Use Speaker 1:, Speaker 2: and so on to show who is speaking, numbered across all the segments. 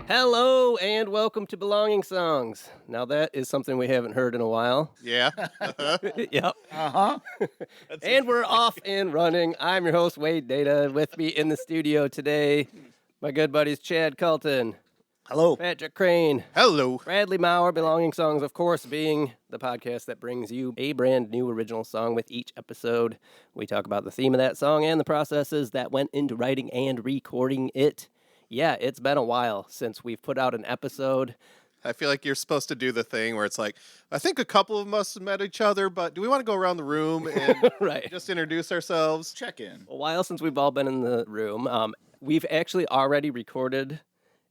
Speaker 1: Hello and welcome to Belonging Songs. Now that is something we haven't heard in a while.
Speaker 2: Yeah.
Speaker 1: Yep.
Speaker 3: Uh-huh.
Speaker 1: And we're off and running. I'm your host, Wade Data. With me in the studio today, my good buddies Chad Culton,
Speaker 3: Hello.
Speaker 1: Patrick Crane,
Speaker 2: Hello.
Speaker 1: Bradley Maurer. Belonging Songs, of course, being the podcast that brings you a brand new original song with each episode. We talk about the theme of that song and the processes that went into writing and recording it. Yeah, it's been a while since we've put out an episode.
Speaker 2: I feel like you're supposed to do the thing where it's like, I think a couple of us have met each other, but do we want to go around the room and
Speaker 1: Right.
Speaker 2: just introduce ourselves?
Speaker 3: Check in.
Speaker 1: A while since we've all been in the room. We've actually already recorded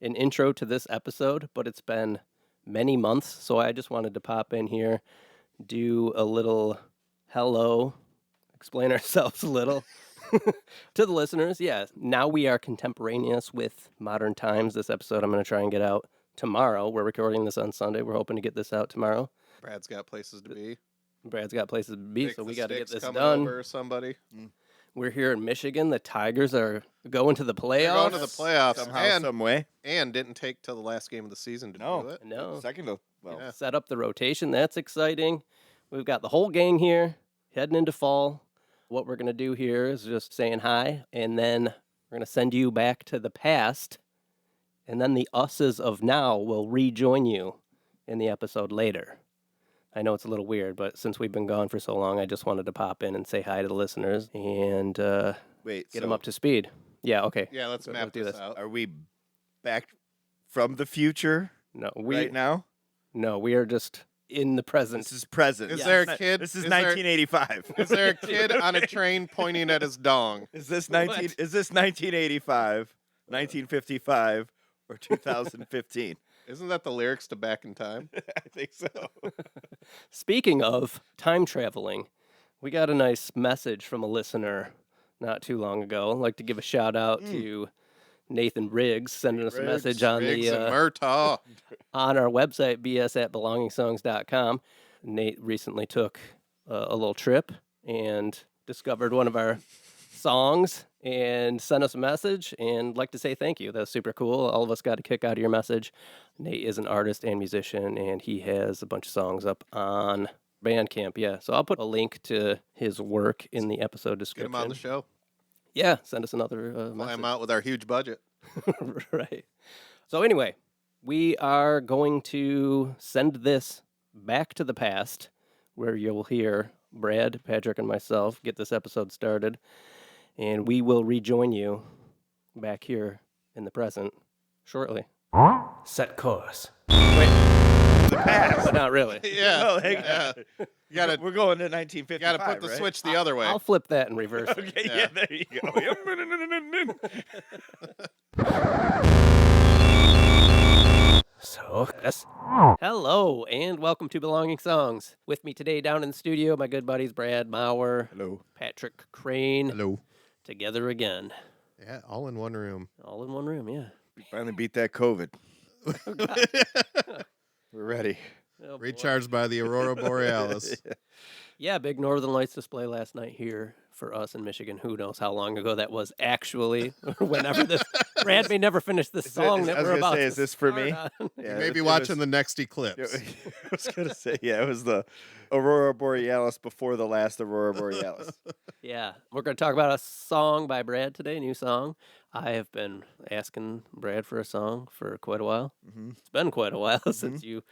Speaker 1: an intro to this episode, but it's been many months, so I just wanted to pop in here, do a little hello, explain ourselves a little. To the listeners, yeah, now we are contemporaneous with modern times. This episode I'm going to try and get out tomorrow. We're recording this on Sunday. We're hoping to get this out tomorrow.
Speaker 2: Brad's got places to be.
Speaker 1: Brad's got places to be,
Speaker 2: Nick
Speaker 1: so we
Speaker 2: the
Speaker 1: got to get
Speaker 2: Stick's
Speaker 1: this
Speaker 2: coming
Speaker 1: done.
Speaker 2: Over somebody.
Speaker 1: We're here in Michigan. The Tigers are going to the playoffs.
Speaker 2: They're going to the playoffs
Speaker 3: Somehow, some way.
Speaker 2: and didn't take till the last game of the season to do it.
Speaker 1: No.
Speaker 3: Second to, well,
Speaker 2: Yeah.
Speaker 1: Set up the rotation. That's exciting. We've got the whole gang here heading into fall. What we're going to do here is just saying hi, and then we're going to send you back to the past, and then the us's of now will rejoin you in the episode later. I know it's a little weird, but since we've been gone for so long, I just wanted to pop in and say hi to the listeners and
Speaker 3: wait,
Speaker 1: get them up to speed. Yeah, okay.
Speaker 2: Yeah, let's map
Speaker 1: do
Speaker 2: this
Speaker 1: this.
Speaker 2: out.
Speaker 3: Are we back from the future
Speaker 1: No,
Speaker 3: right now?
Speaker 1: No, we are just in the present.
Speaker 3: This is present.
Speaker 2: Is
Speaker 1: Yeah.
Speaker 2: there a kid?
Speaker 3: This is
Speaker 2: there-
Speaker 3: 1985.
Speaker 2: Is there a kid on a train pointing at his dong?
Speaker 3: Is this 1985, 1955, or 2015?
Speaker 2: Isn't that the lyrics to Back in Time?
Speaker 3: I think so.
Speaker 1: Speaking of time traveling, we got a nice message from a listener not too long ago. I'd like to give a shout out to Nathan Riggs sending us a message on
Speaker 2: Riggs and
Speaker 1: the
Speaker 2: Murtaugh.
Speaker 1: on our website bs@belongingsongs.com. Nate recently took a little trip and discovered one of our songs and sent us a message, and I'd like to say thank you. That's super cool. All of us got a kick out of your message. Nate is an artist and musician, and he has a bunch of songs up on Bandcamp. Yeah, so I'll put a link to his work in the episode
Speaker 2: Get
Speaker 1: description.
Speaker 2: him on the show.
Speaker 1: Yeah, send us another
Speaker 2: Fly
Speaker 1: message.
Speaker 2: him out with our huge budget.
Speaker 1: Right. So anyway, we are going to send this back to the past, where you'll hear Brad, Patrick, and myself get this episode started, and we will rejoin you back here in the present shortly. Set course. Wait,
Speaker 3: The past.
Speaker 1: but not really.
Speaker 2: Yeah.
Speaker 3: No, hang
Speaker 2: yeah.
Speaker 3: on.
Speaker 2: You gotta,
Speaker 3: We're going to 1955.
Speaker 2: gotta put the
Speaker 3: right?
Speaker 2: switch the other way.
Speaker 1: I'll flip that and reverse it.
Speaker 3: Okay,
Speaker 2: Yeah.
Speaker 3: yeah, there you go.
Speaker 1: So, yes. Hello, and welcome to Belonging Songs. With me today down in the studio, my good buddies Brad Maurer,
Speaker 3: Hello.
Speaker 1: Patrick Crane,
Speaker 2: Hello.
Speaker 1: together again.
Speaker 2: Yeah, all in one room.
Speaker 1: All in one room, yeah.
Speaker 3: We finally beat that COVID. We're ready.
Speaker 1: Oh, boy.
Speaker 2: Recharged by the Aurora Borealis.
Speaker 1: Yeah, big Northern Lights display last night here for us in Michigan. Who knows how long ago that was actually, or whenever this. Brad may never finish this song that
Speaker 3: I was
Speaker 1: we're
Speaker 3: gonna
Speaker 1: about
Speaker 3: say,
Speaker 1: to
Speaker 3: is this for
Speaker 1: start
Speaker 3: me?
Speaker 1: on.
Speaker 3: Yeah,
Speaker 2: Maybe
Speaker 3: it
Speaker 2: watching
Speaker 3: was-
Speaker 2: the next eclipse.
Speaker 3: I was gonna say, yeah, it was the Aurora Borealis before the last Aurora Borealis.
Speaker 1: Yeah, we're going to talk about a song by Brad today, a new song. I have been asking Brad for a song for quite a while.
Speaker 3: Mm-hmm.
Speaker 1: It's been quite a while since you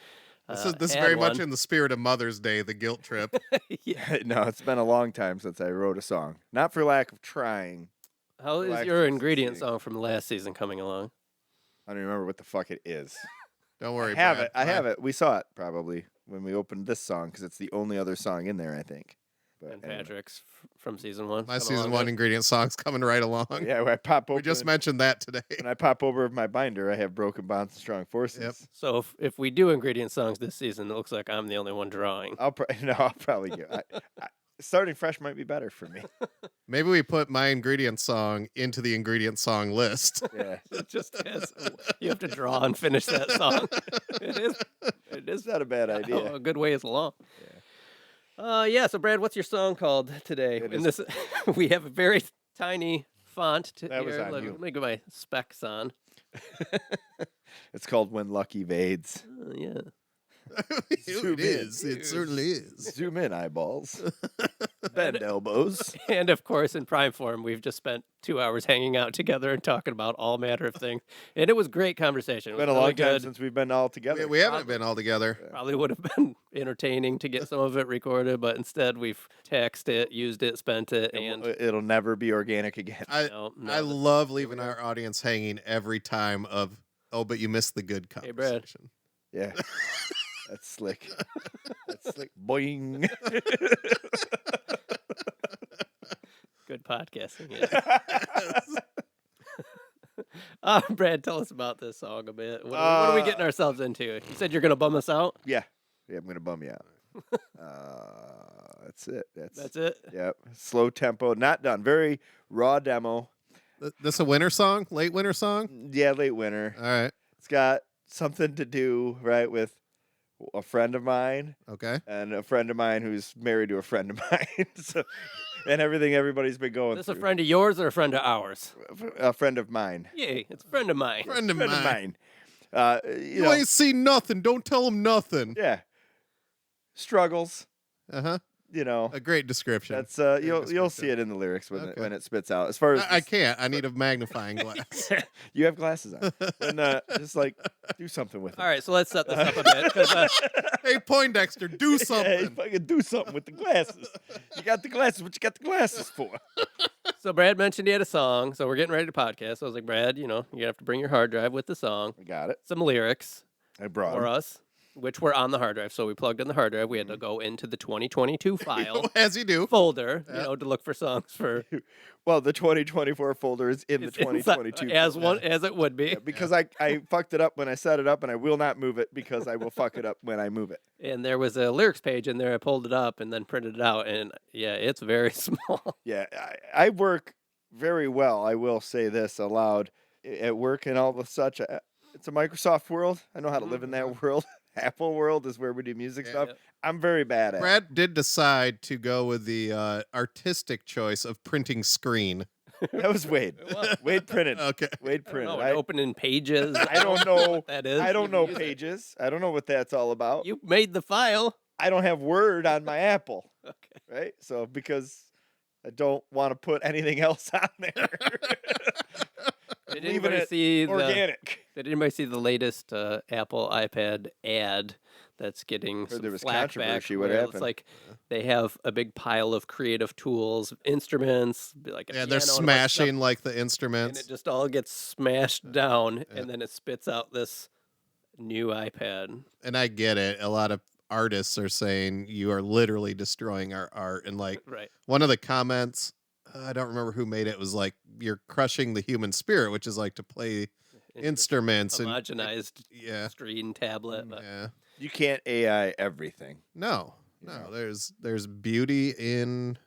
Speaker 2: This is
Speaker 1: had
Speaker 2: very much
Speaker 1: one.
Speaker 2: in the spirit of Mother's Day, the guilt trip.
Speaker 1: Yeah.
Speaker 3: No, it's been a long time since I wrote a song. Not for lack of trying.
Speaker 1: How is
Speaker 3: Relax
Speaker 1: your
Speaker 3: and
Speaker 1: ingredient
Speaker 3: succeeding.
Speaker 1: song from last season coming along?
Speaker 3: I don't remember what the fuck it is.
Speaker 2: Don't worry,
Speaker 3: I have
Speaker 2: Brad.
Speaker 3: it. I have it. We saw it probably when we opened this song because it's the only other song in there, I think. But
Speaker 1: And
Speaker 3: anyway.
Speaker 1: Patrick's from season 1.
Speaker 2: My
Speaker 1: coming
Speaker 2: season
Speaker 1: along
Speaker 2: 1
Speaker 1: good.
Speaker 2: ingredient song's coming right along.
Speaker 3: Yeah, when I pop open.
Speaker 2: We just mentioned that today.
Speaker 3: When I pop over my binder, I have broken bonds and strong forces.
Speaker 2: Yep.
Speaker 1: So if we do ingredient songs this season, it looks like I'm the only one drawing.
Speaker 3: I'll probably get. Starting fresh might be better for me.
Speaker 2: Maybe we put my ingredient song into the ingredient song list.
Speaker 3: Yeah.
Speaker 1: It just has, you have to draw and finish that song. It
Speaker 3: It's
Speaker 1: is
Speaker 3: not a bad idea.
Speaker 1: a good ways along. Yeah. So Brad, what's your song called today?
Speaker 3: It
Speaker 1: In
Speaker 3: is-
Speaker 1: this, we have a very tiny font.
Speaker 3: That was
Speaker 1: here.
Speaker 3: on you.
Speaker 1: Let me get my specs on.
Speaker 3: It's called When Lucky Vades.
Speaker 1: Yeah.
Speaker 3: Zoom
Speaker 2: It is. It certainly is.
Speaker 3: Zoom in, eyeballs. Bend elbows.
Speaker 1: And of course, in prime form, we've just spent 2 hours hanging out together and talking about all matter of things. And it was great conversation. It
Speaker 3: It's
Speaker 1: was
Speaker 3: been a
Speaker 1: really
Speaker 3: long time
Speaker 1: good.
Speaker 3: since we've been all together.
Speaker 2: We haven't been all together.
Speaker 1: Probably would have been entertaining to get some of it recorded, but instead we've taxed it, used it, spent it, and
Speaker 3: It'll never be organic again.
Speaker 2: I
Speaker 1: no,
Speaker 2: I
Speaker 1: no.
Speaker 2: love leaving our audience hanging every time of, oh, but you missed the good
Speaker 1: Hey, Brad.
Speaker 2: conversation.
Speaker 3: Yeah. That's slick. That's slick. Boing.
Speaker 1: Good podcasting. Yeah. Brad, tell us about this song a bit. What are we getting ourselves into? You said you're going to bum us out?
Speaker 3: Yeah. Yeah, I'm going to bum you out. That's it.
Speaker 1: That's it?
Speaker 3: Yep. Slow tempo. Not done. Very raw demo.
Speaker 2: This a winter song? Late winter song?
Speaker 3: Yeah, late winter.
Speaker 2: All right.
Speaker 3: It's got something to do, right, with a friend of mine
Speaker 2: Okay.
Speaker 3: and a friend of mine who's married to a friend of mine. So, and everything everybody's been going
Speaker 1: Is this a
Speaker 3: through.
Speaker 1: friend of yours or a friend of ours?
Speaker 3: A friend of mine.
Speaker 1: Yay, it's a friend of mine.
Speaker 2: Friend of
Speaker 3: Friend of
Speaker 2: mine.
Speaker 3: mine.
Speaker 2: You ain't seen nothing. Don't tell him nothing.
Speaker 3: Yeah. Struggles,
Speaker 2: Uh-huh.
Speaker 3: you know.
Speaker 2: A great description.
Speaker 3: That's
Speaker 2: Great
Speaker 3: you'll
Speaker 2: description.
Speaker 3: see it in the lyrics when
Speaker 2: Okay.
Speaker 3: when it spits out. As far as
Speaker 2: I can't. I need a magnifying glass.
Speaker 3: you have glasses on, and just like do something with it.
Speaker 1: All right, so let's set this up a bit. 'Cause,
Speaker 2: Hey, Poindexter, do
Speaker 3: Hey,
Speaker 2: something.
Speaker 3: fucking do something with the glasses. You got the glasses. What you got the glasses for?
Speaker 1: so Brad mentioned he had a song, so we're getting ready to podcast. So I was like, Brad, you know, you have to bring your hard drive with the song,
Speaker 3: I got it.
Speaker 1: some lyrics
Speaker 3: I brought
Speaker 1: for
Speaker 3: it.
Speaker 1: us, which were on the hard drive. So we plugged in the hard drive. We had to go into the 2022 file
Speaker 2: As you do.
Speaker 1: folder,
Speaker 2: Yeah.
Speaker 1: to look for songs for
Speaker 3: Well, the 2024 folder is in the
Speaker 1: it's inside-
Speaker 3: 2022
Speaker 1: as
Speaker 3: folder.
Speaker 1: one as it would be.
Speaker 3: Yeah, because I fucked it up when I set it up, and I will not move it because I will fuck it up when I move it.
Speaker 1: And there was a lyrics page in there. I pulled it up and then printed it out, and yeah, it's very small.
Speaker 3: Yeah, I work very well. I will say this aloud at work and all the such. It's a Microsoft world. I know how to live in that world. Apple world is where we do music
Speaker 2: Yeah.
Speaker 3: stuff. I'm very bad at it.
Speaker 2: Brad did decide to go with the artistic choice of printing screen.
Speaker 3: That was Wade.
Speaker 1: It was.
Speaker 3: Wade printed.
Speaker 2: Okay.
Speaker 3: Wade
Speaker 1: I don't
Speaker 3: printed.
Speaker 1: know, and opening pages.
Speaker 3: I don't know.
Speaker 1: what that is.
Speaker 3: I don't
Speaker 1: You
Speaker 3: know
Speaker 1: use it.
Speaker 3: pages. I don't know what that's all about.
Speaker 1: You made the file.
Speaker 3: I don't have Word on my Apple,
Speaker 1: Okay.
Speaker 3: right? So because I don't want to put anything else on there.
Speaker 1: Did
Speaker 3: Leaving
Speaker 1: anybody
Speaker 3: it
Speaker 1: see the?
Speaker 3: Organic.
Speaker 1: Did anybody see the latest Apple iPad ad that's getting
Speaker 3: Heard
Speaker 1: some
Speaker 3: there was
Speaker 1: flack back?
Speaker 3: controversy. What
Speaker 1: where
Speaker 3: happened?
Speaker 1: It's like they have a big pile of creative tools, instruments, like a
Speaker 2: Yeah, they're
Speaker 1: piano and a bunch of stuff,
Speaker 2: smashing like the
Speaker 1: and
Speaker 2: instruments.
Speaker 1: it just all gets smashed down,
Speaker 2: Yeah.
Speaker 1: and then it spits out this new iPad.
Speaker 2: And I get it. A lot of artists are saying you are literally destroying our art. And like
Speaker 1: Right.
Speaker 2: one of the comments, I don't remember who made it, was like, you're crushing the human spirit, which is like to play instruments and
Speaker 1: homogenized
Speaker 2: yeah.
Speaker 1: screen tablet. But
Speaker 2: Yeah.
Speaker 3: You can't AI everything.
Speaker 2: No.
Speaker 3: Yeah.
Speaker 2: No, there's beauty in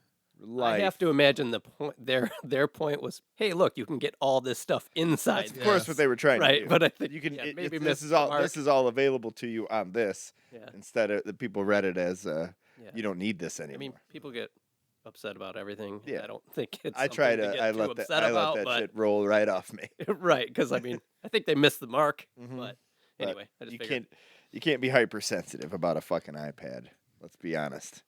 Speaker 3: Life.
Speaker 1: I have to imagine the point. Their point was, hey, look, you can get all this stuff inside.
Speaker 3: That's of course
Speaker 2: Yes.
Speaker 3: what they were trying to
Speaker 1: Right,
Speaker 3: do.
Speaker 1: but I think
Speaker 3: you can
Speaker 1: yeah,
Speaker 3: it-
Speaker 1: maybe
Speaker 3: it's-
Speaker 1: miss
Speaker 3: this is
Speaker 1: the
Speaker 3: all
Speaker 1: mark.
Speaker 3: this is all available to you on this
Speaker 1: Yeah,
Speaker 3: instead of the people read it as
Speaker 1: yeah.
Speaker 3: you don't need this anymore.
Speaker 1: I mean, people get upset about everything. and
Speaker 3: Yeah.
Speaker 1: I don't think it's.
Speaker 3: I try
Speaker 1: something
Speaker 3: to
Speaker 1: get
Speaker 3: I
Speaker 1: too
Speaker 3: let that
Speaker 1: upset
Speaker 3: I
Speaker 1: about,
Speaker 3: let that
Speaker 1: but,
Speaker 3: shit roll right off me.
Speaker 1: right, because I mean, I think they missed the mark.
Speaker 3: Mhm.
Speaker 1: But
Speaker 3: But
Speaker 1: anyway, I just
Speaker 3: you
Speaker 1: figured.
Speaker 3: can't be hypersensitive about a fucking iPad. Let's be honest.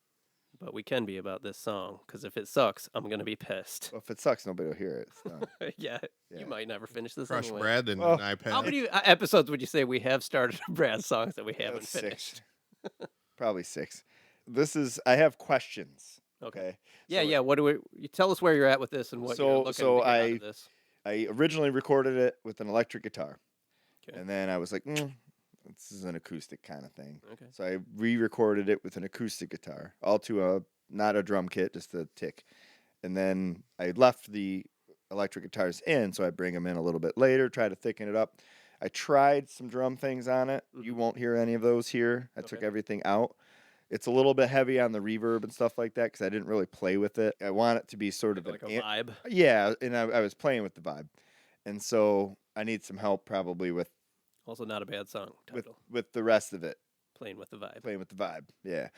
Speaker 1: But we can be about this song because if it sucks, I'm gonna be pissed.
Speaker 3: Well, if it sucks, nobody will hear it. It's done.
Speaker 1: yeah,
Speaker 3: Yeah.
Speaker 1: you might never finish this.
Speaker 2: Crush
Speaker 1: anyway.
Speaker 2: Brad and
Speaker 3: Well,
Speaker 2: an iPad.
Speaker 1: How many episodes would you say we have started of Brad songs that we haven't
Speaker 3: That's
Speaker 1: finished?
Speaker 3: 6. Probably 6. I have questions.
Speaker 1: Okay.
Speaker 3: Okay.
Speaker 1: Yeah,
Speaker 3: So
Speaker 1: yeah. What do we? You tell us where you're at with this and what
Speaker 3: So-
Speaker 1: you're looking
Speaker 3: so
Speaker 1: to get out
Speaker 3: I-
Speaker 1: of this.
Speaker 3: I originally recorded it with an electric guitar.
Speaker 1: Okay.
Speaker 3: And then I was like, this is an acoustic kind of thing.
Speaker 1: Okay.
Speaker 3: So I re-recorded it with an acoustic guitar, all to a not a drum kit, just a tick. And then I left the electric guitars in, so I bring them in a little bit later, try to thicken it up. I tried some drum things on it. You won't hear any of those here. I took everything out. It's a little bit heavy on the reverb and stuff like that because I didn't really play with it. I want it to be sort of
Speaker 1: like a vibe.
Speaker 3: Yeah, and I was playing with the vibe. And so I need some help probably with...
Speaker 1: Also not a bad song title.
Speaker 3: With the rest of it.
Speaker 1: Playing with the vibe.
Speaker 3: Playing with the vibe, yeah.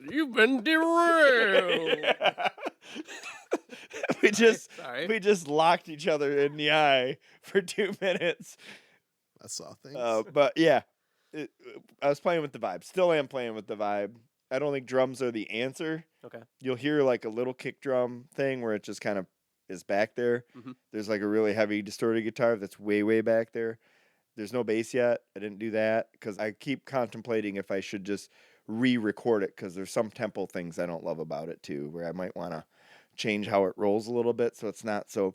Speaker 1: You've been derailed.
Speaker 3: we just locked each other in the eye for 2 minutes.
Speaker 2: I saw things.
Speaker 3: But yeah, I was playing with the vibe. Still am playing with the vibe. I don't think drums are the answer.
Speaker 1: Okay.
Speaker 3: You'll hear like a little kick drum thing where it just kind of is back there. There's like a really heavy distorted guitar that's way, way back there. There's no bass yet. I didn't do that because I keep contemplating if I should just re-record it because there's some tempo things I don't love about it too, where I might want to change how it rolls a little bit so it's not so,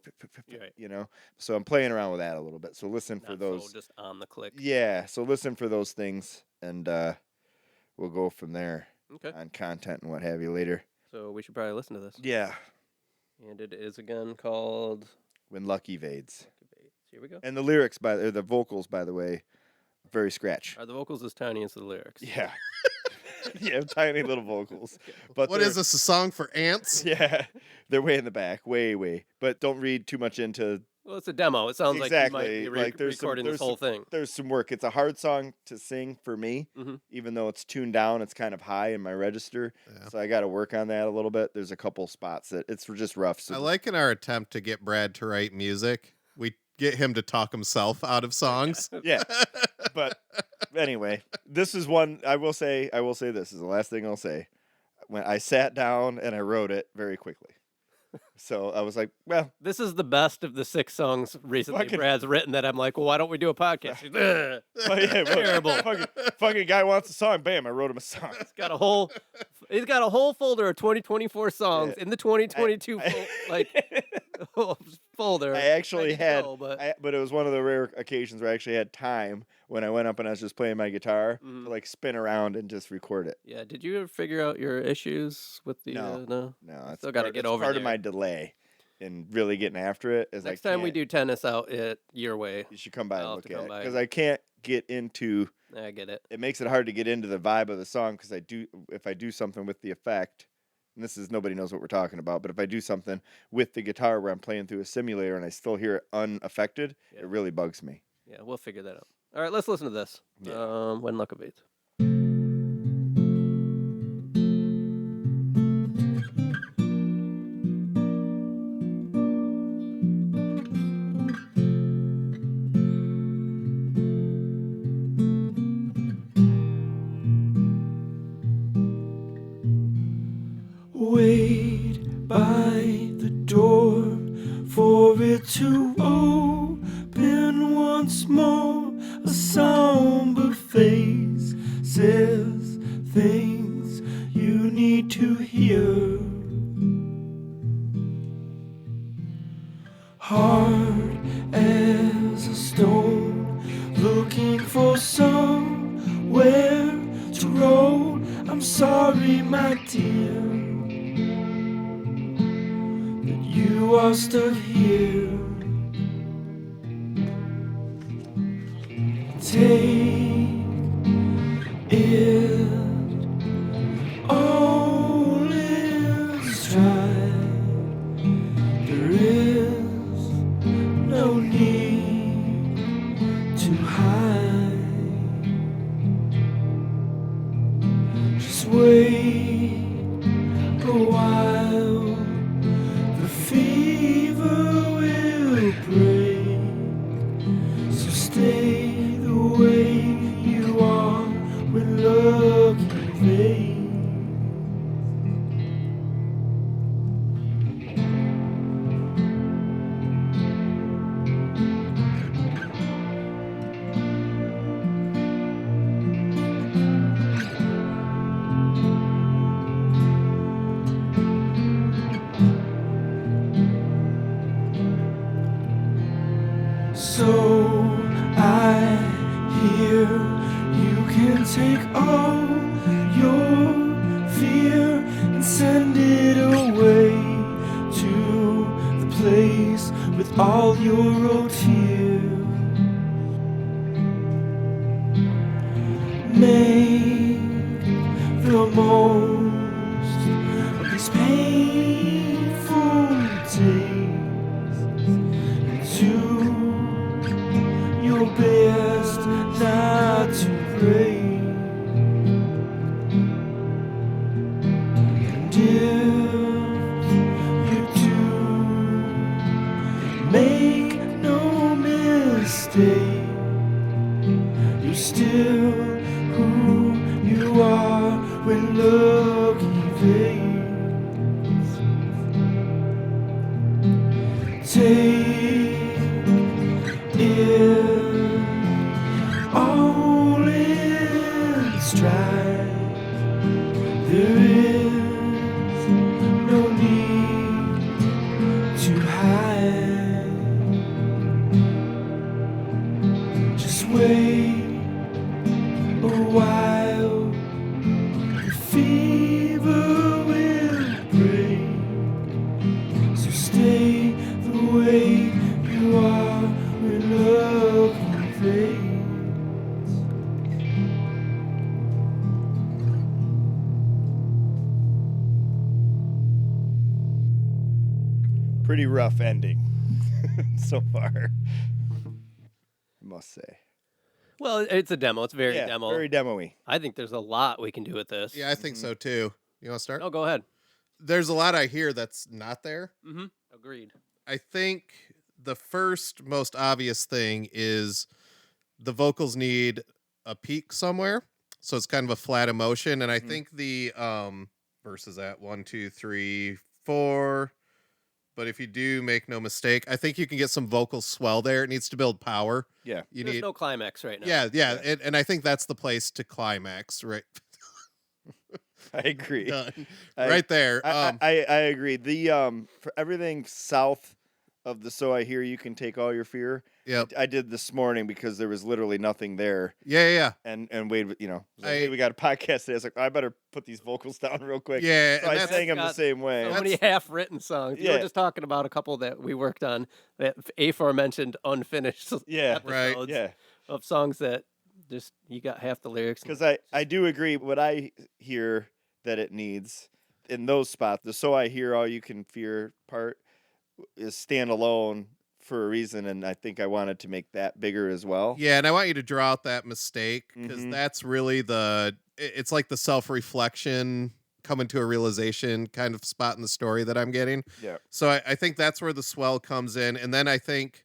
Speaker 3: you know. So I'm playing around with that a little bit. So listen for those.
Speaker 1: So just on the click.
Speaker 3: Yeah. So listen for those things, and we'll go from there.
Speaker 1: Okay.
Speaker 3: On content and what have you later.
Speaker 1: So we should probably listen to this.
Speaker 3: Yeah.
Speaker 1: And it is again called
Speaker 3: When Luck Evades.
Speaker 1: Here we go.
Speaker 3: And the lyrics the vocals, by the way, very scratch.
Speaker 1: Are the vocals as tiny as the lyrics?
Speaker 3: Yeah. Yeah, tiny little vocals. But
Speaker 2: what is this, a song for ants?
Speaker 3: Yeah, they're way in the back, way. But don't read too much into...
Speaker 1: Well, it's a demo. It sounds like you might be recording this whole thing.
Speaker 3: There's some work. It's a hard song to sing for me, even though it's tuned down. It's kind of high in my register, so I got to work on that a little bit. There's a couple spots that it's just rough. So
Speaker 2: I like in our attempt to get Brad to write music, we get him to talk himself out of songs.
Speaker 3: Yeah. But anyway, this is one I will say this is the last thing I'll say. When I sat down and I wrote it very quickly. So I was like, well,
Speaker 1: this is the best of the 6 songs recently Brad's written that I'm like, well, why don't we do a podcast? Terrible.
Speaker 3: Fucking guy wants a song. Bam, I wrote him a song.
Speaker 1: He's got a whole folder of 2024 songs in the 2022 folder.
Speaker 3: I actually had,
Speaker 1: but
Speaker 3: it was one of the rare occasions where I actually had time when I went up and I was just playing my guitar to like spin around and just record it.
Speaker 1: Yeah. Did you ever figure out your issues with the?
Speaker 3: No.
Speaker 1: I still got to get over
Speaker 3: part of my delay in really getting after it. Is
Speaker 1: next time we do tennis out at your way,
Speaker 3: you should come by and look at it
Speaker 1: by.
Speaker 3: because I can't get into.
Speaker 1: I get it.
Speaker 3: It makes it hard to get into the vibe of the song because if I do something with the effect. And this is nobody knows what we're talking about, but if I do something with the guitar where I'm playing through a simulator and I still hear it unaffected, it really bugs me.
Speaker 1: Yeah, we'll figure that out. All right, let's listen to this.
Speaker 3: Yeah.
Speaker 1: When Luck Evades.
Speaker 4: Wait by the door for it to open once more. A somber face says things you need to hear. Hard as a stone, looking for somewhere to roll. I'm sorry, my dear, that you are stuck here. Take it all in stride. There is no need to hide. Just wait a while. The fever will break. So stay the way you are when luck invades. So I hear you can take all your fear and send it away to the place with all your old tears. Make the most of these painful days and do your best not to break. And if you do, make no mistake, you're still who you are when love evades. Take it all in stride. There is no need to hide. Just wait a while, the fever will break. So stay the way you are when love invades.
Speaker 3: Pretty rough ending so far, I must say.
Speaker 1: Well, it's a demo. It's very
Speaker 3: Yeah,
Speaker 1: demo.
Speaker 3: very demo-y.
Speaker 1: I think there's a lot we can do with this.
Speaker 2: Yeah, I think so too. You want to start?
Speaker 1: Oh, go ahead.
Speaker 2: There's a lot I hear that's not there.
Speaker 1: Mm-hmm. Agreed.
Speaker 2: I think the first most obvious thing is the vocals need a peak somewhere. So it's kind of a flat emotion. And I think the verses at 1, 2, 3, 4. But if you do make no mistake, I think you can get some vocal swell there. It needs to build power.
Speaker 3: Yeah.
Speaker 2: You
Speaker 1: There's
Speaker 2: need
Speaker 1: no climax right now.
Speaker 2: Yeah. And I think that's the place to climax, right?
Speaker 3: I agree.
Speaker 2: Done.
Speaker 3: I-
Speaker 2: Right there.
Speaker 3: I agree. The for everything south of the So I Hear You Can Take All Your Fear,
Speaker 2: Yep.
Speaker 3: I did this morning because there was literally nothing there.
Speaker 2: Yeah.
Speaker 3: And Wade, was like, hey, we got a podcast today. I was like, I better put these vocals down real quick.
Speaker 2: Yeah.
Speaker 3: So
Speaker 2: and
Speaker 3: I
Speaker 2: that's-
Speaker 3: sang them the
Speaker 1: got
Speaker 3: same way.
Speaker 1: So many half-written songs. You were
Speaker 3: Yeah.
Speaker 1: just talking about a couple that we worked on, that aforementioned unfinished
Speaker 3: Yeah.
Speaker 1: episodes
Speaker 3: Yeah.
Speaker 1: of songs that just you got half the lyrics.
Speaker 3: Because I do agree. What I hear that it needs in those spots, the So I Hear All You Can Fear part is standalone for a reason, and I think I wanted to make that bigger as well.
Speaker 2: Yeah, and I want you to draw out that mistake because
Speaker 3: Mhm.
Speaker 2: that's really it's like the self-reflection, coming to a realization kind of spot in the story that I'm getting.
Speaker 3: Yeah.
Speaker 2: So I think that's where the swell comes in. And then I think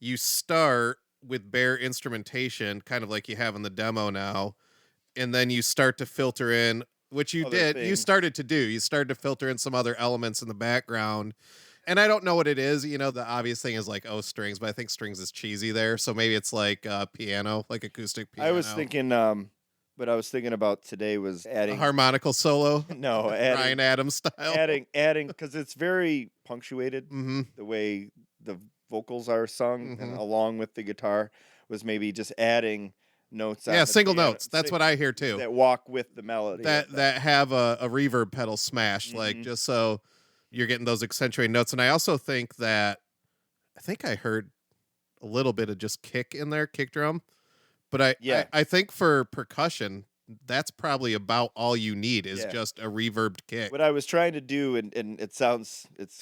Speaker 2: you start with bare instrumentation, kind of like you have in the demo now. And then you start to filter in, which you
Speaker 3: Other
Speaker 2: did. You
Speaker 3: things.
Speaker 2: started to do. You started to filter in some other elements in the background. And I don't know what it is. You know, the obvious thing is like, oh, strings, but I think strings is cheesy there. So maybe it's like piano, like acoustic piano.
Speaker 3: I was thinking, what I was thinking about today was
Speaker 2: a
Speaker 3: adding.
Speaker 2: harmonical solo,
Speaker 3: No,
Speaker 2: Ryan
Speaker 3: adding,
Speaker 2: Adams style.
Speaker 3: adding, because it's very punctuated.
Speaker 2: Mm-hmm.
Speaker 3: The way the vocals are sung, and
Speaker 2: Mhm.
Speaker 3: along with the guitar, was maybe just adding notes. on
Speaker 2: Yeah,
Speaker 3: the
Speaker 2: single
Speaker 3: piano,
Speaker 2: notes. That's what I hear too.
Speaker 3: that walk with the melody.
Speaker 2: That have a reverb pedal smashed, like
Speaker 3: Mhm.
Speaker 2: just so you're getting those accentuated notes. And I also think that I heard a little bit of just kick in there, kick drum. But
Speaker 3: Yeah.
Speaker 2: I think for percussion, that's probably about all you need is
Speaker 3: Yeah.
Speaker 2: just a reverbed kick.
Speaker 3: What I was trying to do, and it's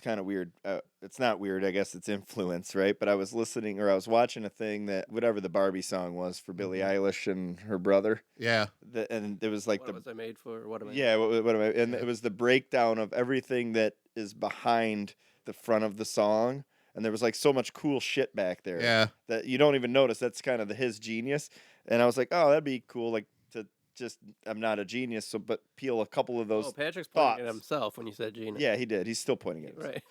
Speaker 3: kind of weird. It's not weird, I guess it's influence, right? But I was listening, or I was watching a thing that, whatever the Barbie song was for Billie Eilish and her brother,
Speaker 2: Yeah.
Speaker 3: and it was like
Speaker 1: What was I made for? What am I?
Speaker 3: yeah, what am I? And
Speaker 2: Yeah.
Speaker 3: it was the breakdown of everything that is behind the front of the song, and there was like so much cool shit back there
Speaker 2: Yeah.
Speaker 3: that you don't even notice. That's kind of his genius. And I was like, oh, that'd be cool, like to just, I'm not a genius, so but peel a couple of those.
Speaker 1: Oh, Patrick's pointing at
Speaker 3: thoughts.
Speaker 1: himself when you said Gina.
Speaker 3: Yeah, he did. He's still pointing at it.
Speaker 1: Right.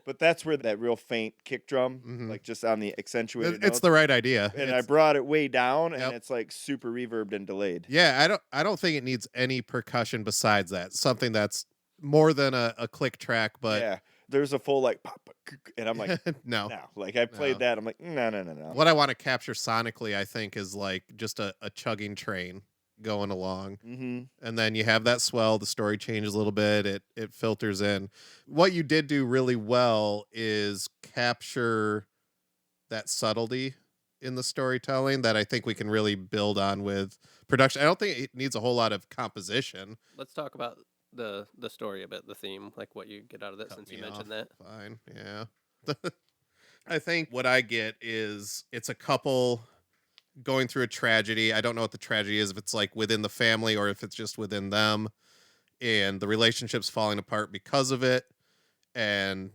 Speaker 3: But that's where that real faint kick drum,
Speaker 2: Mhm.
Speaker 3: like just on the accentuated
Speaker 2: It's
Speaker 3: notes.
Speaker 2: the right idea.
Speaker 3: And I
Speaker 2: It's-
Speaker 3: brought it way down, and
Speaker 2: Yep.
Speaker 3: it's like super reverbed and delayed.
Speaker 2: Yeah, I don't think it needs any percussion besides that. Something that's more than a click track, but
Speaker 3: Yeah, there's a full like pop, and I'm like,
Speaker 2: no.
Speaker 3: no. Like I played
Speaker 2: No.
Speaker 3: that, I'm like, no.
Speaker 2: What I want to capture sonically, I think, is like just a chugging train. going along.
Speaker 3: Mm-hmm.
Speaker 2: And then you have that swell, the story changes a little bit, it filters in. What you did do really well is capture that subtlety in the storytelling that I think we can really build on with production. I don't think it needs a whole lot of composition.
Speaker 1: Let's talk about the story a bit, the theme, like what you get out of that,
Speaker 2: Cut
Speaker 1: since you
Speaker 2: me
Speaker 1: mentioned
Speaker 2: off.
Speaker 1: that.
Speaker 2: Fine, yeah. I think what I get is it's a couple going through a tragedy. I don't know what the tragedy is, if it's like within the family or if it's just within them, and the relationship's falling apart because of it, and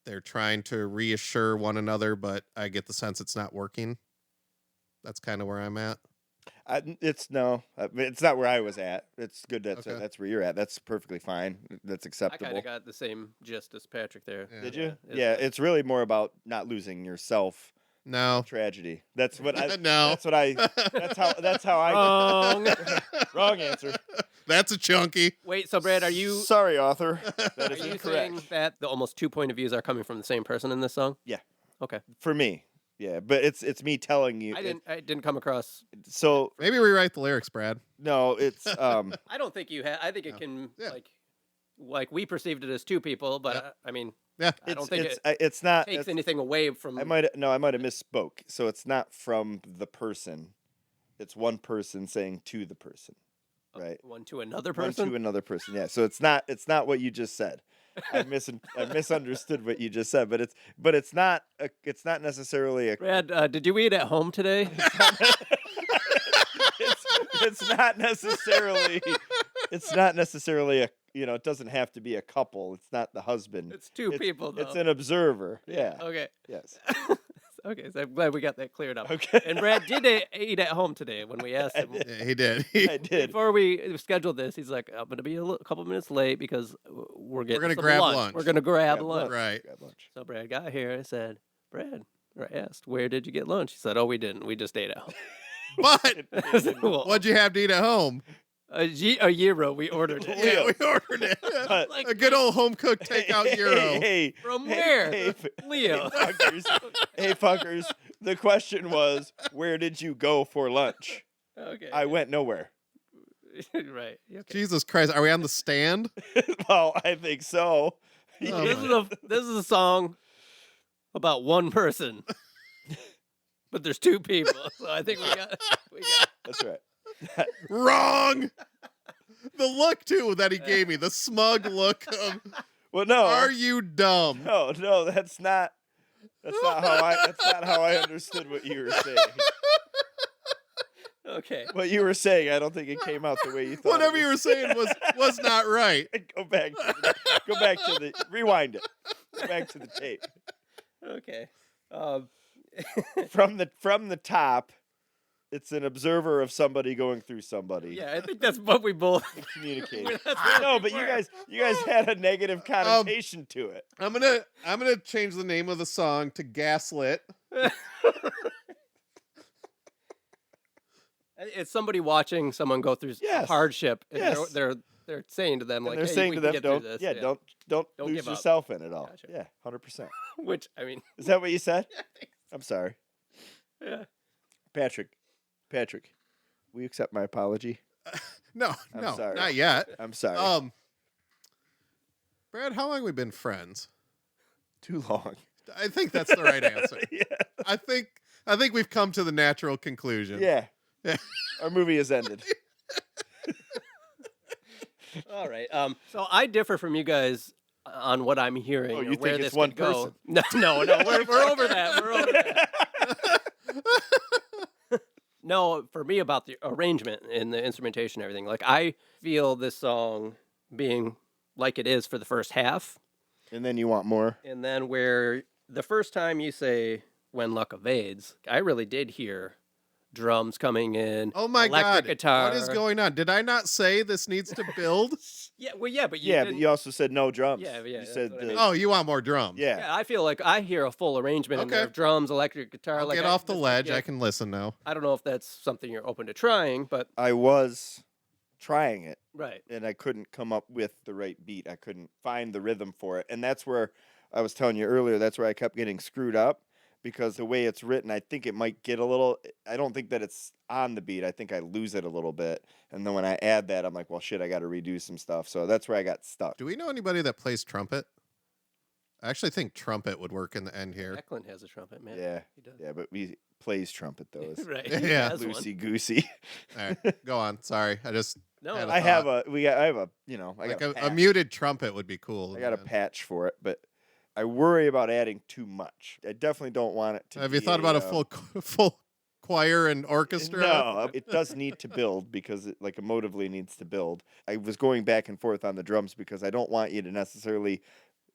Speaker 2: they're trying to reassure one another, but I get the sense it's not working. That's kind of where I'm at.
Speaker 3: It's not where I was at. It's good that's
Speaker 2: Okay.
Speaker 3: that's where you're at. That's perfectly fine. That's
Speaker 1: I
Speaker 3: acceptable.
Speaker 1: kind of got the same gist as Patrick there.
Speaker 2: Yeah.
Speaker 3: Did you?
Speaker 1: It's
Speaker 3: Yeah,
Speaker 1: like-
Speaker 3: it's really more about not losing yourself.
Speaker 2: No.
Speaker 3: Tragedy. That's what I.
Speaker 2: No.
Speaker 3: That's what I. That's how I.
Speaker 1: Wrong.
Speaker 3: Wrong answer.
Speaker 2: That's a chunky.
Speaker 1: Wait, so Brad, are you
Speaker 3: Sorry, author? That
Speaker 1: are
Speaker 3: is
Speaker 1: you
Speaker 3: incorrect.
Speaker 1: saying that the almost 2 point of views are coming from the same person in this song?
Speaker 3: Yeah.
Speaker 1: Okay.
Speaker 3: For me, yeah, but it's me telling you.
Speaker 1: I didn't come across.
Speaker 3: So
Speaker 2: Maybe rewrite the lyrics, Brad.
Speaker 3: no, it's
Speaker 1: I don't think you had. I think it
Speaker 2: No.
Speaker 1: can
Speaker 2: Yeah.
Speaker 1: like we perceived it as two people, but
Speaker 2: Yeah.
Speaker 1: I mean,
Speaker 2: Yeah.
Speaker 1: I don't think
Speaker 3: it's not.
Speaker 1: takes
Speaker 3: it's-
Speaker 1: anything away from.
Speaker 3: I might have misspoke. So it's not from the person. It's one person saying to the person, right?
Speaker 1: one to another
Speaker 3: One
Speaker 1: person.
Speaker 3: to another person. Yeah. So it's not what you just said. I misunderstood what you just said, but it's not necessarily a
Speaker 1: Brad, did you eat at home today?
Speaker 3: it's not necessarily a it doesn't have to be a couple. It's not the husband.
Speaker 1: It's two people, though.
Speaker 3: It's an observer. Yeah.
Speaker 1: Okay.
Speaker 3: Yes.
Speaker 1: Okay. So I'm glad we got that cleared up.
Speaker 3: Okay.
Speaker 1: And Brad did eat at home today when we asked him.
Speaker 2: Yeah, he did.
Speaker 3: I did.
Speaker 1: Before we scheduled this, he's like, "I'm gonna be a couple minutes late because we're getting
Speaker 2: gonna
Speaker 1: some
Speaker 2: grab
Speaker 1: lunch.
Speaker 2: lunch."
Speaker 1: We're gonna grab
Speaker 3: Grab
Speaker 1: lunch."
Speaker 2: Right.
Speaker 3: Grab lunch.
Speaker 1: So Brad got here. I said, "Brad," or I asked, "Where did you get lunch?" He said, "Oh, we didn't. We just ate at home."
Speaker 2: But
Speaker 1: I said, "Well,
Speaker 2: what'd you have to eat at home?
Speaker 1: a gyro. We ordered it.
Speaker 2: Yeah, we ordered it.
Speaker 3: But-
Speaker 1: Like,
Speaker 2: A good old home cooked takeout gyro.
Speaker 3: Hey,
Speaker 1: from
Speaker 3: hey,
Speaker 1: where?
Speaker 3: hey,
Speaker 1: Leo.
Speaker 3: Hey, fuckers. The question was, where did you go for lunch?
Speaker 1: Okay.
Speaker 3: I went nowhere.
Speaker 1: Right. Okay.
Speaker 2: Jesus Christ, are we on the stand?
Speaker 3: Well, I think so.
Speaker 2: Oh,
Speaker 1: This is a song about one person, but there's two people. So I think we got.
Speaker 3: That's right.
Speaker 2: Wrong. The look too that he gave me, the smug look of,
Speaker 3: Well, no.
Speaker 2: are you dumb?
Speaker 3: No, that's not how I understood what you were saying.
Speaker 1: Okay.
Speaker 3: What you were saying, I don't think it came out the way you thought.
Speaker 2: Whatever you were saying was not right.
Speaker 3: Go back to the rewind it. Go back to the tape.
Speaker 1: Okay.
Speaker 3: From the top, it's an observer of somebody going through somebody.
Speaker 1: Yeah, I think that's what we both.
Speaker 3: Communicating.
Speaker 1: That's what
Speaker 3: No,
Speaker 1: we
Speaker 3: but you
Speaker 1: were.
Speaker 3: guys had a negative connotation to it.
Speaker 2: I'm gonna change the name of the song to Gaslit.
Speaker 1: It's somebody watching someone go through
Speaker 3: Yes.
Speaker 1: hardship, and
Speaker 3: Yes.
Speaker 1: they're saying to them
Speaker 3: And
Speaker 1: like,
Speaker 3: they're
Speaker 1: "Hey,
Speaker 3: saying
Speaker 1: we
Speaker 3: to
Speaker 1: can
Speaker 3: them,
Speaker 1: get through
Speaker 3: don't
Speaker 1: this."
Speaker 3: don't
Speaker 1: Don't
Speaker 3: lose
Speaker 1: give up.
Speaker 3: yourself in it all.
Speaker 1: Gotcha.
Speaker 3: Yeah, 100%.
Speaker 1: Which I mean,
Speaker 3: Is that what you said? I'm sorry,
Speaker 1: yeah.
Speaker 3: Patrick. Will you accept my apology?
Speaker 2: No,
Speaker 3: I'm
Speaker 2: no,
Speaker 3: sorry.
Speaker 2: not yet.
Speaker 3: I'm sorry.
Speaker 2: Brad, how long have we been friends?
Speaker 3: Too long.
Speaker 2: I think that's the right answer.
Speaker 3: Yeah.
Speaker 2: I think we've come to the natural conclusion.
Speaker 3: Yeah.
Speaker 2: Yeah.
Speaker 3: Our movie has ended.
Speaker 1: All right. So I differ from you guys on what I'm hearing.
Speaker 3: Oh,
Speaker 1: or
Speaker 3: you
Speaker 1: where
Speaker 3: think
Speaker 1: this
Speaker 3: it's one
Speaker 1: could go.
Speaker 3: person?
Speaker 1: No. We're over that. We're over that. No, for me about the arrangement and the instrumentation and everything. Like I feel this song being like it is for the first half,
Speaker 3: And then you want more.
Speaker 1: and then where the first time you say "When Luck Evades," I really did hear drums coming in.
Speaker 2: Oh my
Speaker 1: electric
Speaker 2: God!
Speaker 1: guitar.
Speaker 2: What is going on? Did I not say this needs to build?
Speaker 1: Yeah, well, yeah, but you
Speaker 3: Yeah,
Speaker 1: didn't-
Speaker 3: but you also said no drums.
Speaker 1: Yeah,
Speaker 3: You
Speaker 1: that's
Speaker 3: said
Speaker 1: what I
Speaker 3: the,
Speaker 1: mean.
Speaker 2: Oh, you want more drums?
Speaker 3: yeah.
Speaker 1: Yeah, I feel like I hear a full arrangement in there
Speaker 2: Okay.
Speaker 1: of drums, electric guitar.
Speaker 2: I'll
Speaker 1: like
Speaker 2: get
Speaker 1: I
Speaker 2: off the
Speaker 1: just
Speaker 2: ledge.
Speaker 1: get-
Speaker 2: I can listen now.
Speaker 1: I don't know if that's something you're open to trying, but
Speaker 3: I was trying it
Speaker 1: right.
Speaker 3: and I couldn't come up with the right beat. I couldn't find the rhythm for it. And that's where I was telling you earlier, that's where I kept getting screwed up because the way it's written, I think it might get a little. I don't think that it's on the beat. I think I lose it a little bit, and then when I add that, I'm like, well, shit, I got to redo some stuff. So that's where I got stuck.
Speaker 2: Do we know anybody that plays trumpet? I actually think trumpet would work in the end here.
Speaker 1: Eklund has a trumpet, man.
Speaker 3: Yeah,
Speaker 1: He does.
Speaker 3: yeah, but we plays trumpet though. It's
Speaker 1: Right.
Speaker 2: Yeah.
Speaker 1: He has one.
Speaker 3: loosey goosey.
Speaker 2: All right, go on. Sorry, I just
Speaker 1: No,
Speaker 2: had
Speaker 3: I have
Speaker 2: thought.
Speaker 3: I have a you know I
Speaker 2: like
Speaker 3: got
Speaker 2: a muted trumpet would be cool.
Speaker 3: I got a
Speaker 2: man.
Speaker 3: patch for it, but I worry about adding too much. I definitely don't want it to.
Speaker 2: Have
Speaker 3: be
Speaker 2: you thought about a full choir and orchestra?
Speaker 3: No, it does need to build because it like emotively needs to build. I was going back and forth on the drums because I don't want you to necessarily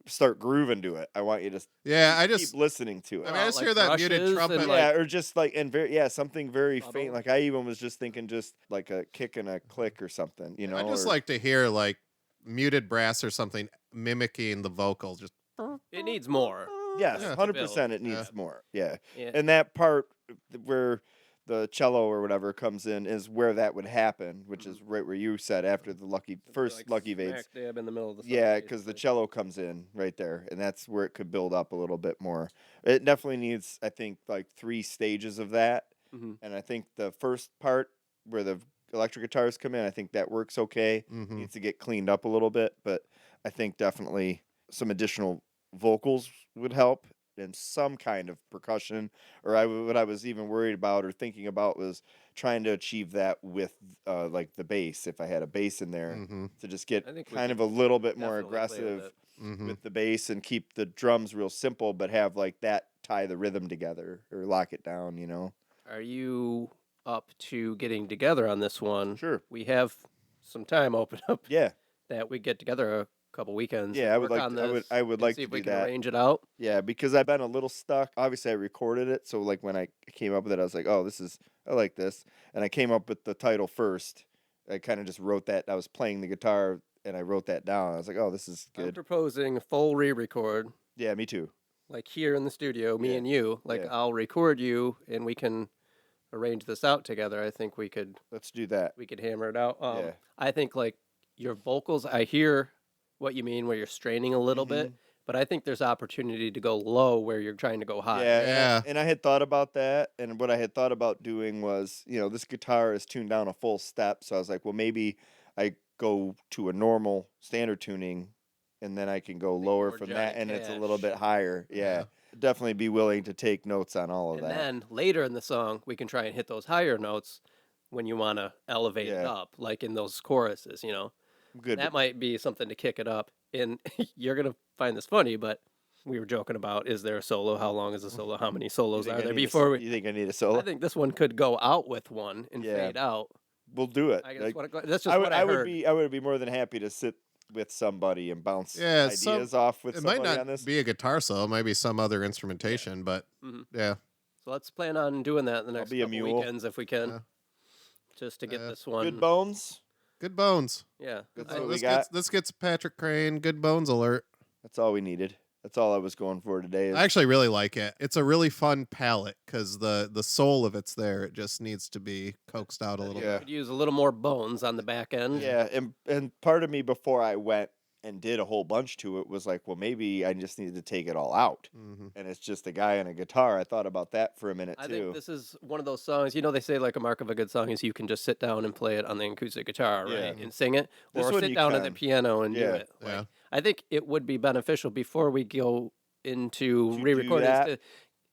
Speaker 3: start grooving to it. I want you to
Speaker 2: Yeah, I
Speaker 3: keep
Speaker 2: just
Speaker 3: listening to it.
Speaker 2: I mean, I just
Speaker 1: like
Speaker 2: hear that
Speaker 1: brushes
Speaker 2: muted
Speaker 1: and,
Speaker 2: trumpet.
Speaker 1: like-
Speaker 3: Yeah, or just like something very
Speaker 1: Bubble.
Speaker 3: faint. Like I even was just thinking just like a kick and a click or something, you know.
Speaker 2: I just
Speaker 3: or-
Speaker 2: like to hear like muted brass or something mimicking the vocal. Just
Speaker 1: It needs more.
Speaker 3: yes,
Speaker 2: Yeah.
Speaker 3: 100%. It
Speaker 2: Yeah.
Speaker 3: needs more. Yeah,
Speaker 1: Yeah.
Speaker 3: and that part where the cello or whatever comes in is where that would happen, which is right where you said after the first
Speaker 1: Like
Speaker 3: lucky vades.
Speaker 1: smack dab in the middle of the song,
Speaker 3: Yeah, because the
Speaker 1: basically.
Speaker 3: cello comes in right there, and that's where it could build up a little bit more. It definitely needs, I think, like 3 stages of that.
Speaker 1: Mhm.
Speaker 3: And I think the first part where the electric guitars come in, I think that works okay.
Speaker 2: mhm.
Speaker 3: Needs to get cleaned up a little bit, but I think definitely some additional vocals would help and some kind of percussion. Or what I was even worried about or thinking about was trying to achieve that with like the bass. If I had a bass in there
Speaker 2: Mhm.
Speaker 3: to just get
Speaker 1: I think we
Speaker 3: kind
Speaker 1: could
Speaker 3: of a little bit more
Speaker 1: definitely play with
Speaker 3: aggressive
Speaker 1: it.
Speaker 2: Mhm.
Speaker 3: with the bass and keep the drums real simple, but have like that tie the rhythm together or lock it down, you know?
Speaker 1: Are you up to getting together on this one?
Speaker 3: Sure.
Speaker 1: We have some time open up
Speaker 3: Yeah.
Speaker 1: that we get together a couple weekends.
Speaker 3: Yeah,
Speaker 1: and
Speaker 3: I would
Speaker 1: work
Speaker 3: like
Speaker 1: on
Speaker 3: to-
Speaker 1: this
Speaker 3: I would
Speaker 1: and
Speaker 3: like
Speaker 1: see
Speaker 3: to
Speaker 1: if we
Speaker 3: do
Speaker 1: can
Speaker 3: that.
Speaker 1: arrange it out.
Speaker 3: Yeah, because I've been a little stuck. Obviously, I recorded it, so like when I came up with it, I was like, "Oh, I like this," and I came up with the title first. I kind of just wrote that. I was playing the guitar, and I wrote that down. I was like, "Oh, this is
Speaker 1: I'm
Speaker 3: good."
Speaker 1: proposing a full re-record,
Speaker 3: Yeah, me too.
Speaker 1: like here in the studio, me
Speaker 3: Yeah.
Speaker 1: and you. Like
Speaker 3: Yeah.
Speaker 1: I'll record you, and we can arrange this out together. I think we could
Speaker 3: Let's do that.
Speaker 1: hammer it out.
Speaker 3: Yeah.
Speaker 1: I think like your vocals. I hear what you mean where you're straining a little bit, but I think there's opportunity to go low where you're trying to go high.
Speaker 3: Yeah,
Speaker 2: Yeah.
Speaker 3: and I had thought about that, and what I had thought about doing was, this guitar is tuned down a full step, so I was like, well, maybe I go to a normal standard tuning, and then I can go
Speaker 1: Make
Speaker 3: lower
Speaker 1: more
Speaker 3: from
Speaker 1: Johnny
Speaker 3: that, and it's a little
Speaker 1: Cash.
Speaker 3: bit higher. Yeah, definitely be willing to take notes on all of
Speaker 1: And
Speaker 3: that.
Speaker 1: then later in the song, we can try and hit those higher notes when you want to elevate it
Speaker 3: Yeah.
Speaker 1: up, like in those choruses,
Speaker 3: Good.
Speaker 1: That might be something to kick it up. And you're going to find this funny, but we were joking about, is there a solo? How long is a solo? How many solos are there before we...
Speaker 3: You think I need a solo?
Speaker 1: I think this one could go out with one and
Speaker 3: Yeah.
Speaker 1: fade out.
Speaker 3: We'll do it.
Speaker 1: I guess
Speaker 3: Like,
Speaker 1: that's just what I heard.
Speaker 3: I would be more than happy to sit with somebody and bounce
Speaker 2: Yeah,
Speaker 3: ideas off with
Speaker 2: It
Speaker 3: somebody
Speaker 2: might
Speaker 3: on
Speaker 2: not
Speaker 3: this.
Speaker 2: be a guitar solo. It might be some other instrumentation, but
Speaker 1: Mhm.
Speaker 2: yeah.
Speaker 1: So let's plan on doing that the next
Speaker 3: be a
Speaker 1: couple
Speaker 3: mule.
Speaker 1: weekends if we can,
Speaker 2: Yeah.
Speaker 1: just to get
Speaker 2: Yeah.
Speaker 1: this one.
Speaker 3: Good bones.
Speaker 2: Good bones.
Speaker 1: Yeah.
Speaker 3: That's
Speaker 1: I-
Speaker 3: what we
Speaker 2: This
Speaker 3: got.
Speaker 2: gets Patrick Crane. Good bones alert.
Speaker 3: That's all we needed. That's all I was going for today. Is
Speaker 2: I actually really like it. It's a really fun palette because the soul of it's there. It just needs to be coaxed out a little
Speaker 3: Yeah.
Speaker 1: could use a little more bones on the back end.
Speaker 3: Yeah, and part of me before I went and did a whole bunch to it was like, well, maybe I just needed to take it all out.
Speaker 2: bit. Hmm.
Speaker 3: And it's just a guy and a guitar. I thought about that for a minute
Speaker 1: I
Speaker 3: too.
Speaker 1: think this is one of those songs. They say like a mark of a good song is you can just sit down and play it on the acoustic guitar, right,
Speaker 3: Yeah.
Speaker 1: and sing it,
Speaker 3: This
Speaker 1: or
Speaker 3: one
Speaker 1: sit
Speaker 3: you
Speaker 1: down at the
Speaker 3: can.
Speaker 1: piano and do
Speaker 3: Yeah.
Speaker 1: it. Like,
Speaker 2: Yeah.
Speaker 1: I think it would be beneficial before we go into
Speaker 3: To do
Speaker 1: re-recording
Speaker 3: that.
Speaker 1: to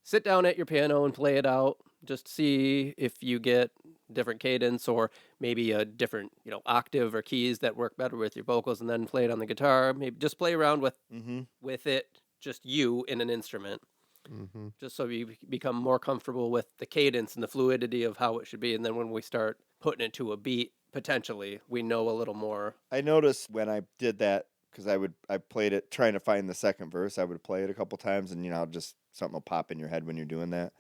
Speaker 1: sit down at your piano and play it out. Just see if you get different cadence or maybe a different, octave or keys that work better with your vocals, and then play it on the guitar. Maybe just play around
Speaker 3: Mm-hmm.
Speaker 1: with it, just you in an instrument.
Speaker 2: Hmm.
Speaker 1: Just so you become more comfortable with the cadence and the fluidity of how it should be. And then when we start putting it to a beat, potentially, we know a little more.
Speaker 3: I noticed when I did that because I played it trying to find the second verse. I would play it a couple times, and just something will pop in your head when you're doing that.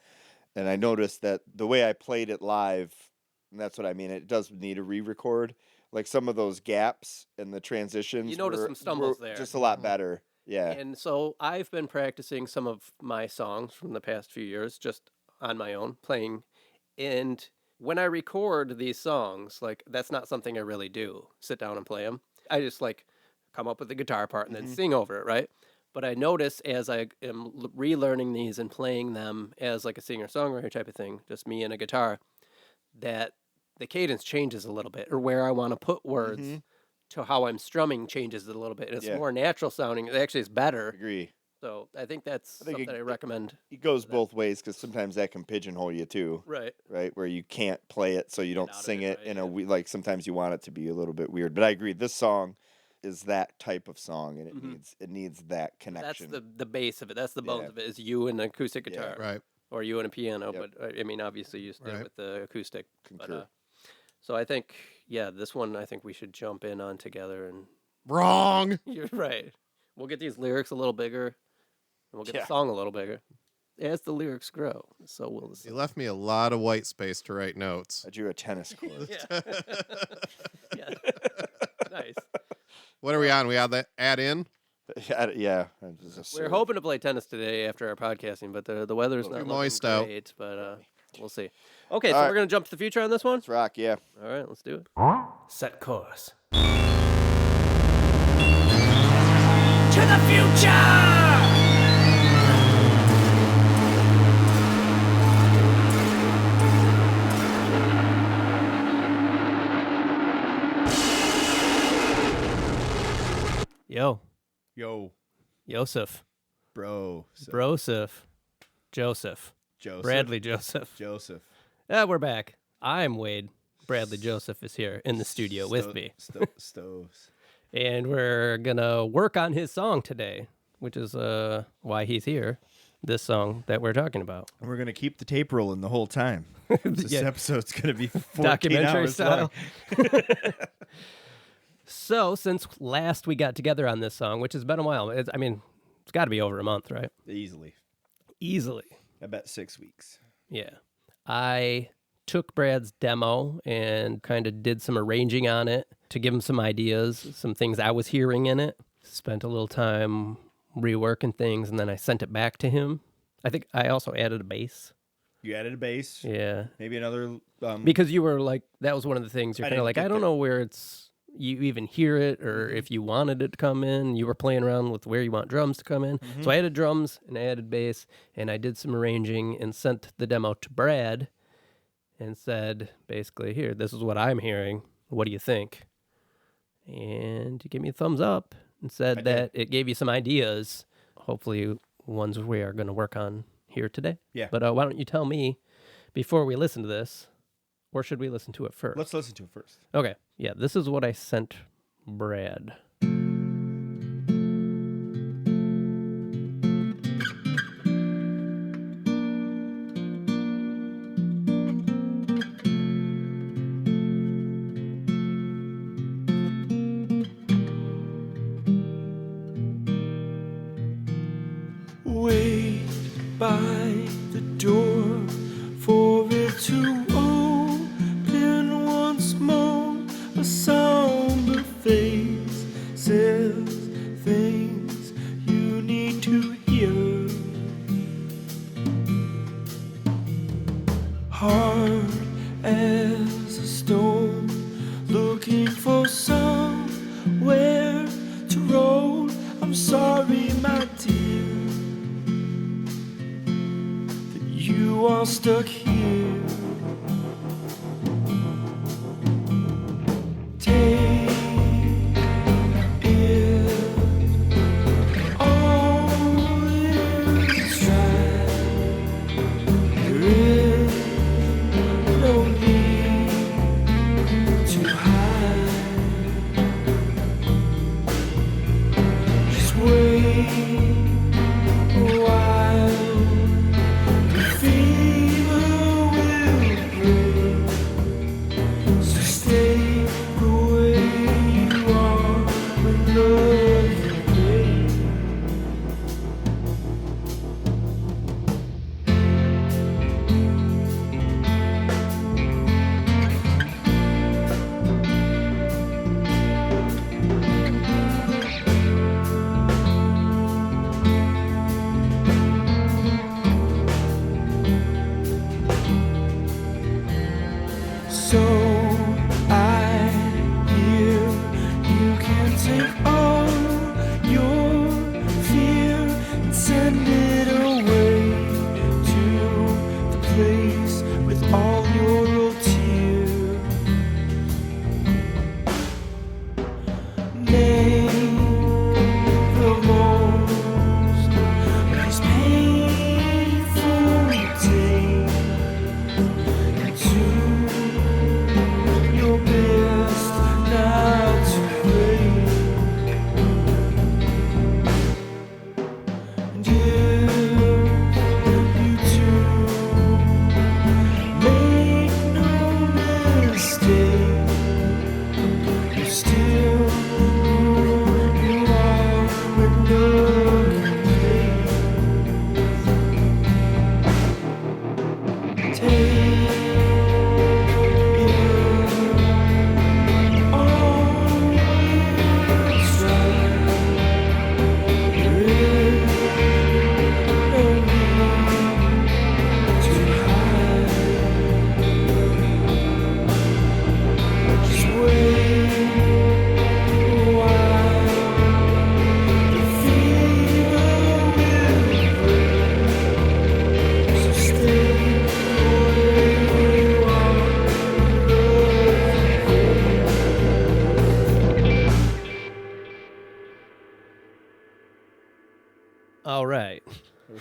Speaker 3: And I noticed that the way I played it live, and that's what I mean, it does need a re-record. Like some of those gaps and the transitions.
Speaker 1: You notice
Speaker 3: were-
Speaker 1: some stumbles
Speaker 3: were
Speaker 1: there.
Speaker 3: Just a lot better. Yeah.
Speaker 1: And so I've been practicing some of my songs from the past few years just on my own, playing. And when I record these songs, like that's not something I really do, sit down and play them. I just come up with the guitar part and then sing over it, right? But I notice as I am relearning these and playing them as like a singer-songwriter type of thing, just me and a guitar, that the cadence changes a little bit, or where I want to put words to how I'm strumming changes it a little bit. And it's more natural sounding. It actually is better.
Speaker 3: Agree.
Speaker 1: So I think that's something I recommend.
Speaker 3: It goes both ways because sometimes that can pigeonhole you too.
Speaker 1: Right.
Speaker 3: Right, where you can't play it, so you don't sing it in a like. Sometimes you want it to be a little bit weird. But I agree. This song is that type of song, and it needs that connection.
Speaker 1: That's the base of it. That's the bones of it. Is you and an acoustic guitar,
Speaker 2: Right.
Speaker 1: or you and a piano. But I mean, obviously, you stick with the acoustic.
Speaker 3: Concur.
Speaker 1: But, so I think, this one I think we should jump in on together. And
Speaker 2: Wrong.
Speaker 1: you're right. We'll get these lyrics a little bigger, and we'll get the song a little bigger. As the lyrics grow, so will the song.
Speaker 2: You left me a lot of white space to write notes.
Speaker 3: I drew a tennis court.
Speaker 1: Yeah. Nice.
Speaker 2: What are we on? We have that add in?
Speaker 3: Yeah.
Speaker 1: We're hoping to play tennis today after our podcasting, but the weather's not
Speaker 2: moist
Speaker 1: looking
Speaker 2: out.
Speaker 1: great, but we'll see. Okay, so we're going to jump to the future on this one?
Speaker 3: Let's rock, yeah.
Speaker 1: All right, let's do it. Set course.
Speaker 4: To the future!
Speaker 1: Yo.
Speaker 5: Joseph.
Speaker 1: Broseph.
Speaker 5: Joseph.
Speaker 1: Bradley Joseph. We're back. I'm Wade. Bradley Joseph is here in the studio with me.
Speaker 5: Stoves.
Speaker 1: And we're going to work on his song today, which is why he's here, this song that we're talking about.
Speaker 5: And we're going to keep the tape rolling the whole time. This episode's going to be 14
Speaker 1: documentary
Speaker 5: hours
Speaker 1: style.
Speaker 5: long.
Speaker 1: So, since last we got together on this song, which has been a while, it's got to be over a month, right?
Speaker 5: Easily. I bet 6 weeks.
Speaker 1: Yeah. I took Brad's demo and kind of did some arranging on it to give him some ideas, some things I was hearing in it. Spent a little time reworking things, and then I sent it back to him. I think I also added a bass.
Speaker 5: You added a bass?
Speaker 1: Yeah.
Speaker 5: Maybe another...
Speaker 1: because you were like, that was one of the things. You're kind of like, I don't know where you even hear it, or if you wanted it to come in. You were playing around with where you want drums to come in. So I added drums and I added bass, and I did some arranging and sent the demo to Brad and said, basically, here, this is what I'm hearing. What do you think? And you gave me a thumbs up and said that it gave you some ideas, hopefully ones we are going to work on here today.
Speaker 5: Yeah.
Speaker 1: But why don't you tell me, before we listen to this, or should we listen to it first?
Speaker 5: Let's listen to it first.
Speaker 1: Okay. Yeah, this is what I sent Brad.
Speaker 4: Wait by the door for it to open once more. A somber face says things you need to hear. Hard as a stone, looking for somewhere to roll. I'm sorry, my dear, that you are stuck here. Take it all in stride. There is no need to hide. Just wait a while. The fever will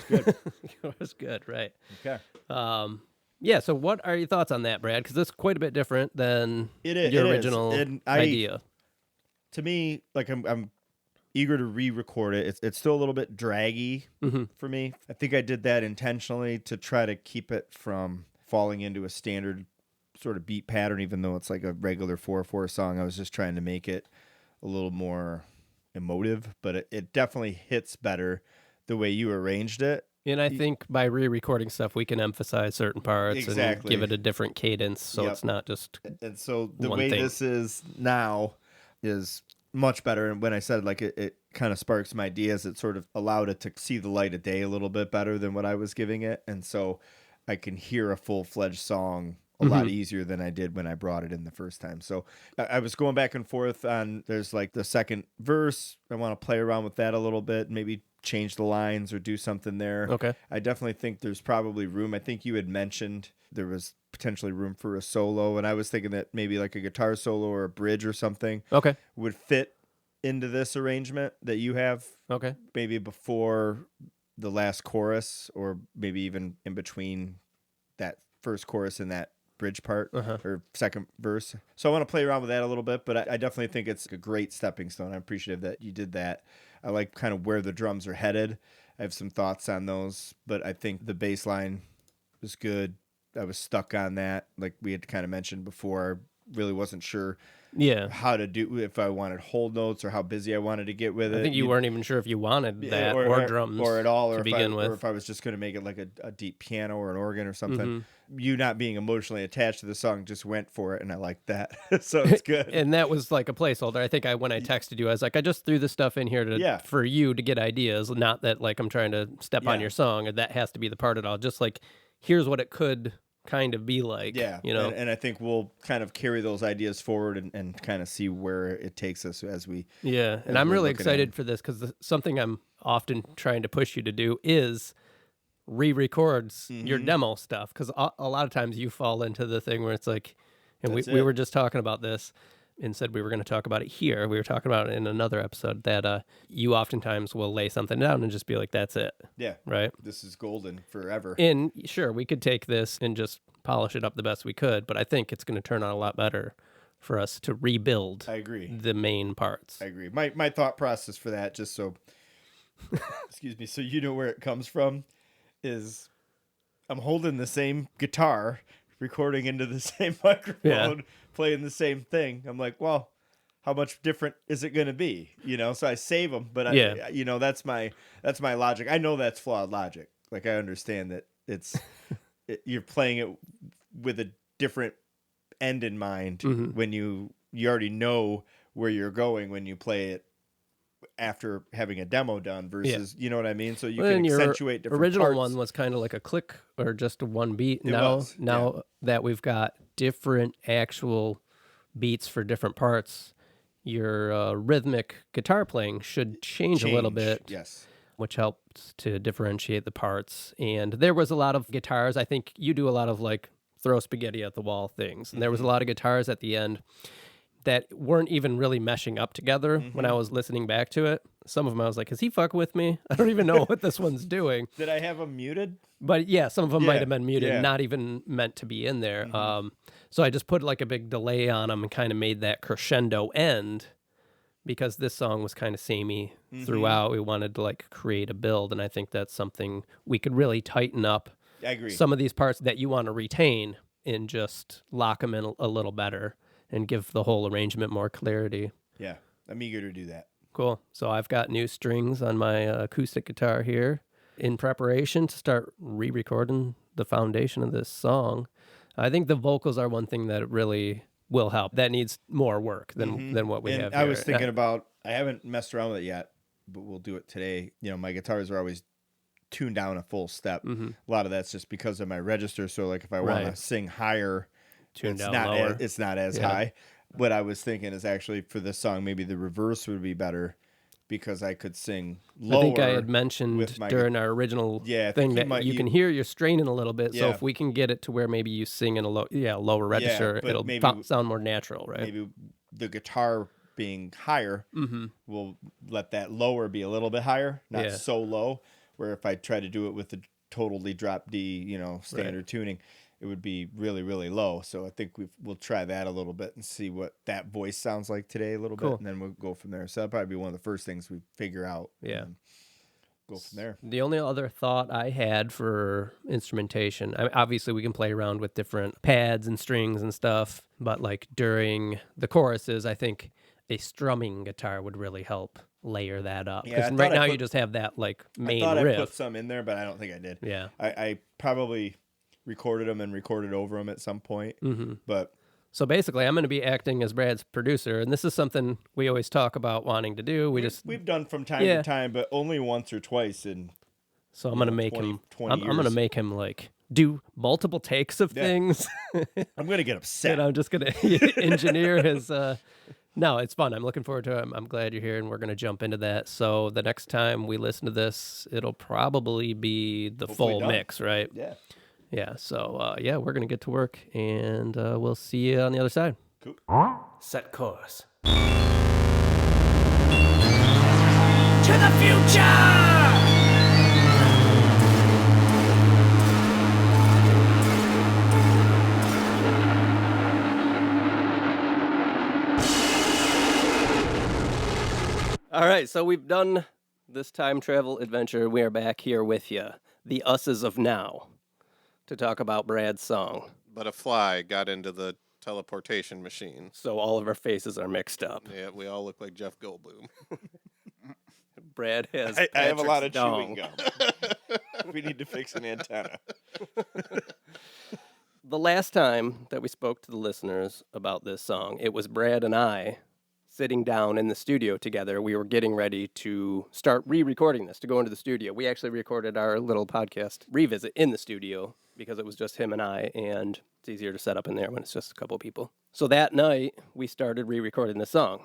Speaker 5: good.
Speaker 1: Yours good, right?
Speaker 5: Okay.
Speaker 1: Yeah. So, what are your thoughts on that, Brad? Because it's quite a bit different than your original idea.
Speaker 5: To me, like I'm eager to re-record it. It's still a little bit draggy for me. I think I did that intentionally to try to keep it from falling into a standard sort of beat pattern, even though it's like a regular 4/4 song. I was just trying to make it a little more emotive, but it definitely hits better the way you arranged it.
Speaker 1: And I think by re-recording stuff, we can emphasize certain parts and give it a different cadence, so it's not just
Speaker 5: and so the
Speaker 1: one
Speaker 5: way
Speaker 1: thing.
Speaker 5: this is now is much better. And when I said like it kind of sparked some ideas, it sort of allowed it to see the light of day a little bit better than what I was giving it, and so I can hear a full-fledged song a lot easier than I did when I brought it in the first time. So I was going back and forth on, there's like the second verse. I want to play around with that a little bit, maybe change the lines or do something there.
Speaker 1: Okay.
Speaker 5: I definitely think there's probably room. I think you had mentioned there was potentially room for a solo, and I was thinking that maybe like a guitar solo or a bridge or something would fit into this arrangement that you have.
Speaker 1: Okay.
Speaker 5: Maybe before the last chorus, or maybe even in between that first chorus and that bridge part or second verse. So I want to play around with that a little bit, but I definitely think it's a great stepping stone. I'm appreciative that you did that. I like kind of where the drums are headed. I have some thoughts on those, but I think the bass line was good. I was stuck on that. Like we had kind of mentioned before, I really wasn't sure how to do, if I wanted whole notes or how busy I wanted to get with it.
Speaker 1: I think you weren't even sure if you wanted that or drums
Speaker 5: or at all,
Speaker 1: to begin with.
Speaker 5: Or if I was just going to make it like a deep piano or an organ or something. You not being emotionally attached to the song just went for it, and I liked that. So it's good.
Speaker 1: And that was like a placeholder. I think when I texted you, I was like, I just threw this stuff in here for you to get ideas, not that like I'm trying to step on your song, or that has to be the part at all. Just like, here's what it could kind of be like.
Speaker 5: Yeah,
Speaker 1: you know.
Speaker 5: And I think we'll kind of carry those ideas forward and kind of see where it takes us as we.
Speaker 1: Yeah, and I'm really excited for this because something I'm often trying to push you to do is re-records your demo stuff, because a lot of times you fall into the thing where it's like, and we were just talking about this and said we were going to talk about it here. We were talking about it in another episode that you oftentimes will lay something down and just be like, that's it.
Speaker 5: Yeah.
Speaker 1: Right?
Speaker 5: This is golden forever.
Speaker 1: And sure, we could take this and just polish it up the best we could, but I think it's going to turn out a lot better for us to rebuild the main parts.
Speaker 5: I agree. My thought process for that, just so, excuse me, so you know where it comes from, is I'm holding the same guitar, recording into the same microphone, playing the same thing. I'm like, well, how much different is it going to be? You know, so I save them, but you know, that's my logic. I know that's flawed logic. Like, I understand that you're playing it with a different end in mind when you already know where you're going when you play it after having a demo done versus, you know what I mean? So you can accentuate different
Speaker 1: original
Speaker 5: parts.
Speaker 1: one was kind of like a click or just one beat.
Speaker 5: Now
Speaker 1: That we've got different actual beats for different parts, your rhythmic guitar playing should change a little bit.
Speaker 5: Yes.
Speaker 1: Which helps to differentiate the parts. And there was a lot of guitars. I think you do a lot of like throw spaghetti at the wall things. And there was a lot of guitars at the end that weren't even really meshing up together when I was listening back to it. Some of them I was like, is he fucking with me? I don't even know what this one's doing.
Speaker 5: Did I have them muted?
Speaker 1: But yeah, some of them might have been muted, not even meant to be in there. So I just put like a big delay on them and kind of made that crescendo end, because this song was kind of samey throughout. We wanted to like create a build, and I think that's something we could really tighten up.
Speaker 5: I agree.
Speaker 1: Some of these parts that you want to retain and just lock them in a little better and give the whole arrangement more clarity.
Speaker 5: Yeah, I'm eager to do that.
Speaker 1: Cool. So I've got new strings on my acoustic guitar here in preparation to start re-recording the foundation of this song. I think the vocals are one thing that really will help. That needs more work than what we have here.
Speaker 5: I was thinking about, I haven't messed around with it yet, but we'll do it today. You know, my guitars are always tuned down a full step. A lot of that's just because of my register. So like if I want to sing higher,
Speaker 1: Tuned down lower.
Speaker 5: It's not as high. What I was thinking is actually for this song, maybe the reverse would be better, because I could sing lower.
Speaker 1: I think I had mentioned during our original thing that you can hear you're straining a little bit. So if we can get it to where maybe you sing in a lower register, it'll sound more natural, right?
Speaker 5: Maybe the guitar being higher will let that lower be a little bit higher, not so low. Where if I try to do it with the totally drop D, standard tuning, it would be really, really low. So I think we'll try that a little bit and see what that voice sounds like today a little
Speaker 1: Cool.
Speaker 5: bit, and then we'll go from there. So that'll probably be one of the first things we figure out.
Speaker 1: Yeah.
Speaker 5: And go from there.
Speaker 1: The only other thought I had for instrumentation, obviously we can play around with different pads and strings and stuff, but like during the choruses, I think a strumming guitar would really help layer that up.
Speaker 5: Yeah, I
Speaker 1: Because
Speaker 5: thought
Speaker 1: right
Speaker 5: I
Speaker 1: now
Speaker 5: put-
Speaker 1: you just have that like main
Speaker 5: I thought
Speaker 1: riff.
Speaker 5: I put some in there, but I don't think I did.
Speaker 1: Yeah.
Speaker 5: I probably recorded them and recorded over them at some point, but
Speaker 1: So basically, I'm going to be acting as Brad's producer, and this is something we always talk about wanting to do.
Speaker 5: we've done from time
Speaker 1: Yeah.
Speaker 5: to time, but only once or twice in
Speaker 1: So I'm going to make
Speaker 5: 20
Speaker 1: him.
Speaker 5: 20
Speaker 1: I'm going to
Speaker 5: years.
Speaker 1: make him like do multiple takes of
Speaker 5: Yeah.
Speaker 1: things.
Speaker 5: I'm gonna get upset.
Speaker 1: And I'm just going to engineer his. No, it's fun. I'm looking forward to it. I'm glad you're here, and we're going to jump into that. So the next time we listen to this, it'll probably be the
Speaker 5: Hopefully
Speaker 1: full
Speaker 5: done.
Speaker 1: mix, right?
Speaker 5: Yeah.
Speaker 1: Yeah. So yeah, we're going to get to work, and we'll see you on the other side.
Speaker 5: Cool.
Speaker 1: Set course.
Speaker 4: To the future!
Speaker 1: All right, so we've done this time travel adventure. We are back here with you, the us's of now, to talk about Brad's song.
Speaker 2: But a fly got into the teleportation machine.
Speaker 1: So all of our faces are mixed up.
Speaker 2: Yeah, we all look like Jeff Goldblum.
Speaker 1: Brad has.
Speaker 3: I have a lot of
Speaker 1: Patrick's
Speaker 3: chewing
Speaker 1: dong.
Speaker 3: gum. We need to fix an antenna.
Speaker 1: The last time that we spoke to the listeners about this song, it was Brad and I sitting down in the studio together. We were getting ready to start re-recording this, to go into the studio. We actually recorded our little podcast revisit in the studio because it was just him and I, and it's easier to set up in there when it's just a couple people. So that night, we started re-recording the song,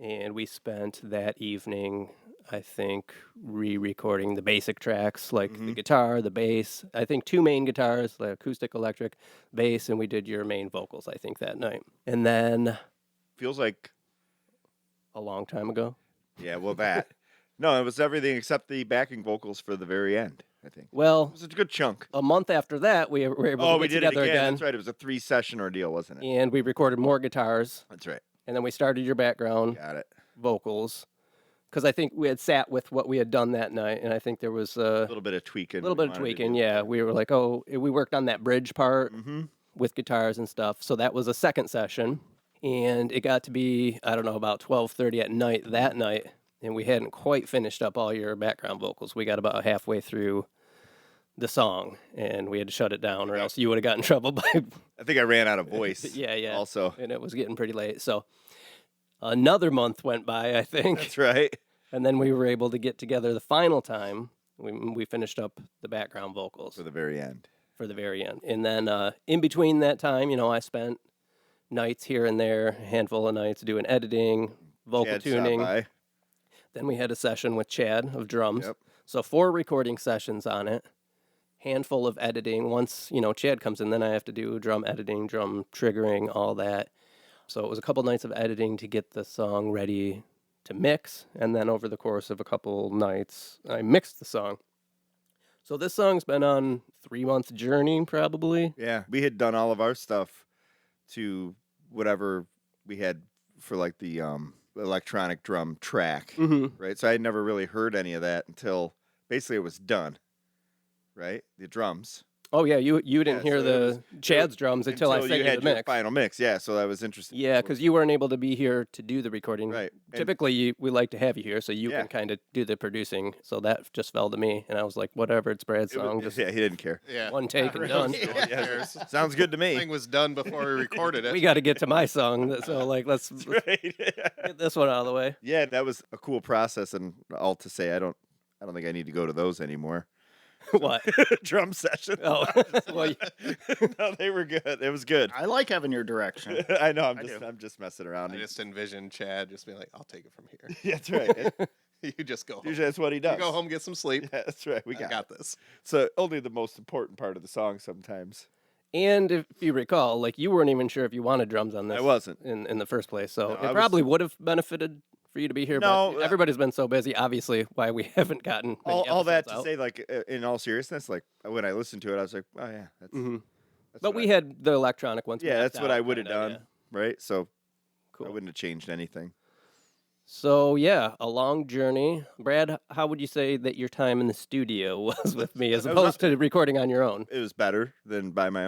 Speaker 1: and we spent that evening, I think, re-recording the basic tracks, like the guitar, the bass. I think 2 main guitars, like acoustic, electric, bass, and we did your main vocals, I think, that night. And then
Speaker 3: Feels like,
Speaker 1: a long time ago.
Speaker 3: yeah, well, that. No, it was everything except the backing vocals for the very end, I think. It
Speaker 1: Well,
Speaker 3: was a good chunk.
Speaker 1: a month after that, we were able
Speaker 3: Oh,
Speaker 1: to
Speaker 3: we
Speaker 1: get
Speaker 3: did it
Speaker 1: together
Speaker 3: again. That's right. It was a 3-session ordeal, wasn't it?
Speaker 1: and we recorded more guitars,
Speaker 3: That's right.
Speaker 1: and then we started your background
Speaker 3: Got it.
Speaker 1: vocals, because I think we had sat with what we had done that night, and I think there was
Speaker 3: A
Speaker 1: a
Speaker 3: little bit of tweaking.
Speaker 1: little bit of tweaking. Yeah, we were like, oh, we worked on that bridge part
Speaker 3: Mm-hmm.
Speaker 1: with guitars and stuff. So that was a second session, and it got to be, I don't know, about 12:30 at night that night, and we hadn't quite finished up all your background vocals. We got about halfway through the song, and we had to shut it down, or else you would have gotten in trouble by
Speaker 3: I think I ran out of voice.
Speaker 1: yeah.
Speaker 3: Also.
Speaker 1: And it was getting pretty late. So another month went by, I think,
Speaker 3: That's right.
Speaker 1: and then we were able to get together the final time. We finished up the background vocals
Speaker 3: For the very end.
Speaker 1: for the very end. And then in between that time, I spent nights here and there, a handful of nights doing editing, vocal
Speaker 3: Chad stopped
Speaker 1: tuning.
Speaker 3: by.
Speaker 1: Then we had a session with Chad of drums.
Speaker 3: Yep.
Speaker 1: So 4 recording sessions on it, handful of editing. Once, Chad comes in, then I have to do drum editing, drum triggering, all that. So it was a couple nights of editing to get the song ready to mix. And then over the course of a couple nights, I mixed the song. So this song's been on 3-month journey, probably.
Speaker 3: Yeah, we had done all of our stuff to whatever we had for like the electronic drum track,
Speaker 1: Mm-hmm.
Speaker 3: right? So I had never really heard any of that until basically it was done, right? The drums.
Speaker 1: Oh, yeah, you didn't
Speaker 3: Yeah,
Speaker 1: hear
Speaker 3: so it
Speaker 1: the
Speaker 3: was-
Speaker 1: Chad's drums until I sent
Speaker 3: you
Speaker 1: you
Speaker 3: had
Speaker 1: the
Speaker 3: your
Speaker 1: mix.
Speaker 3: final mix. Yeah, so that was interesting.
Speaker 1: Yeah, because you weren't able to be here to do the recording.
Speaker 3: Right. And-
Speaker 1: Typically, we like to have you here so you
Speaker 3: Yeah.
Speaker 1: can kind of do the producing. So that just fell to me, and I was like, whatever, it's Brad's
Speaker 3: It was-
Speaker 1: song. Just
Speaker 3: yeah, he didn't care.
Speaker 2: Yeah.
Speaker 1: one take and
Speaker 2: Right.
Speaker 1: done.
Speaker 2: No one cares.
Speaker 3: Sounds good to
Speaker 2: The thing
Speaker 3: me.
Speaker 2: was done before we recorded it.
Speaker 1: We got to get to my song, so let's
Speaker 3: Right.
Speaker 1: get this one out of the way.
Speaker 3: Yeah, that was a cool process, and all to say, I don't think I need to go to those anymore.
Speaker 1: What?
Speaker 3: Drum session.
Speaker 1: Oh, well,
Speaker 3: No, they were good. It was good.
Speaker 6: I like having your direction.
Speaker 3: I know.
Speaker 6: I do.
Speaker 3: I'm just messing around.
Speaker 2: I just envisioned Chad just being like, "I'll take it from here."
Speaker 3: Yeah, that's right.
Speaker 2: You just go home.
Speaker 3: Usually that's what he
Speaker 2: You
Speaker 3: does.
Speaker 2: go home, get some sleep.
Speaker 3: Yeah, that's right. We
Speaker 2: I
Speaker 3: got,
Speaker 2: got this.
Speaker 3: So only the most important part of the song sometimes.
Speaker 1: and if you recall, like you weren't even sure if you wanted drums on this.
Speaker 3: I wasn't.
Speaker 1: in the first place, so
Speaker 3: No, I
Speaker 1: it
Speaker 3: was-
Speaker 1: probably would have benefited for you to be here.
Speaker 3: No,
Speaker 1: but everybody's been so busy. Obviously, why we haven't gotten many
Speaker 3: all that
Speaker 1: episodes
Speaker 3: to
Speaker 1: out.
Speaker 3: say, like, in all seriousness, like, when I listened to it, I was like, oh, yeah. That's
Speaker 1: But
Speaker 3: what
Speaker 1: we
Speaker 3: I-
Speaker 1: had the electronic ones.
Speaker 3: Yeah,
Speaker 1: mapped
Speaker 3: that's what
Speaker 1: out,
Speaker 3: I would have
Speaker 1: kinda,
Speaker 3: done, right? So
Speaker 1: Cool.
Speaker 3: I wouldn't have changed anything.
Speaker 1: So, yeah, a long journey. Brad, how would you say that your time in the studio was with me as
Speaker 3: That was
Speaker 1: opposed to recording on your own?
Speaker 3: It was better than on my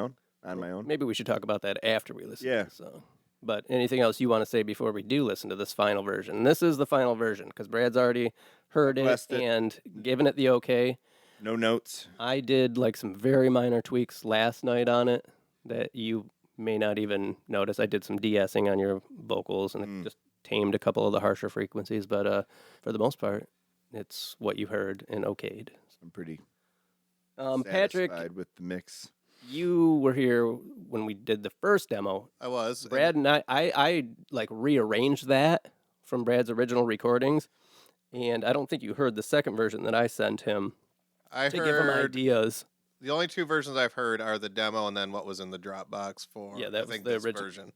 Speaker 3: own.
Speaker 1: Maybe we should talk about that after we listen
Speaker 3: Yeah.
Speaker 1: to the song. But anything else you want to say before we do listen to this final version? This is the final version because Brad's already heard it
Speaker 3: Blessed it.
Speaker 1: and given it the okay.
Speaker 3: No notes.
Speaker 1: I did like some very minor tweaks last night on it that you may not even notice. I did some de-essing on your vocals and just tamed a couple of the harsher frequencies, but for the most part, it's what you heard and okayed.
Speaker 3: I'm pretty
Speaker 1: Patrick,
Speaker 3: satisfied with the mix.
Speaker 1: you were here when we did the first demo.
Speaker 2: I was.
Speaker 1: Brad and I like rearranged that from Brad's original recordings, and I don't think you heard the second version that I sent him
Speaker 2: I
Speaker 1: to give him
Speaker 2: heard
Speaker 1: ideas.
Speaker 2: the only two versions I've heard are the demo and then what was in the Dropbox for.
Speaker 1: Yeah, that
Speaker 2: I
Speaker 1: was
Speaker 2: think
Speaker 1: the
Speaker 2: this
Speaker 1: original.
Speaker 2: version.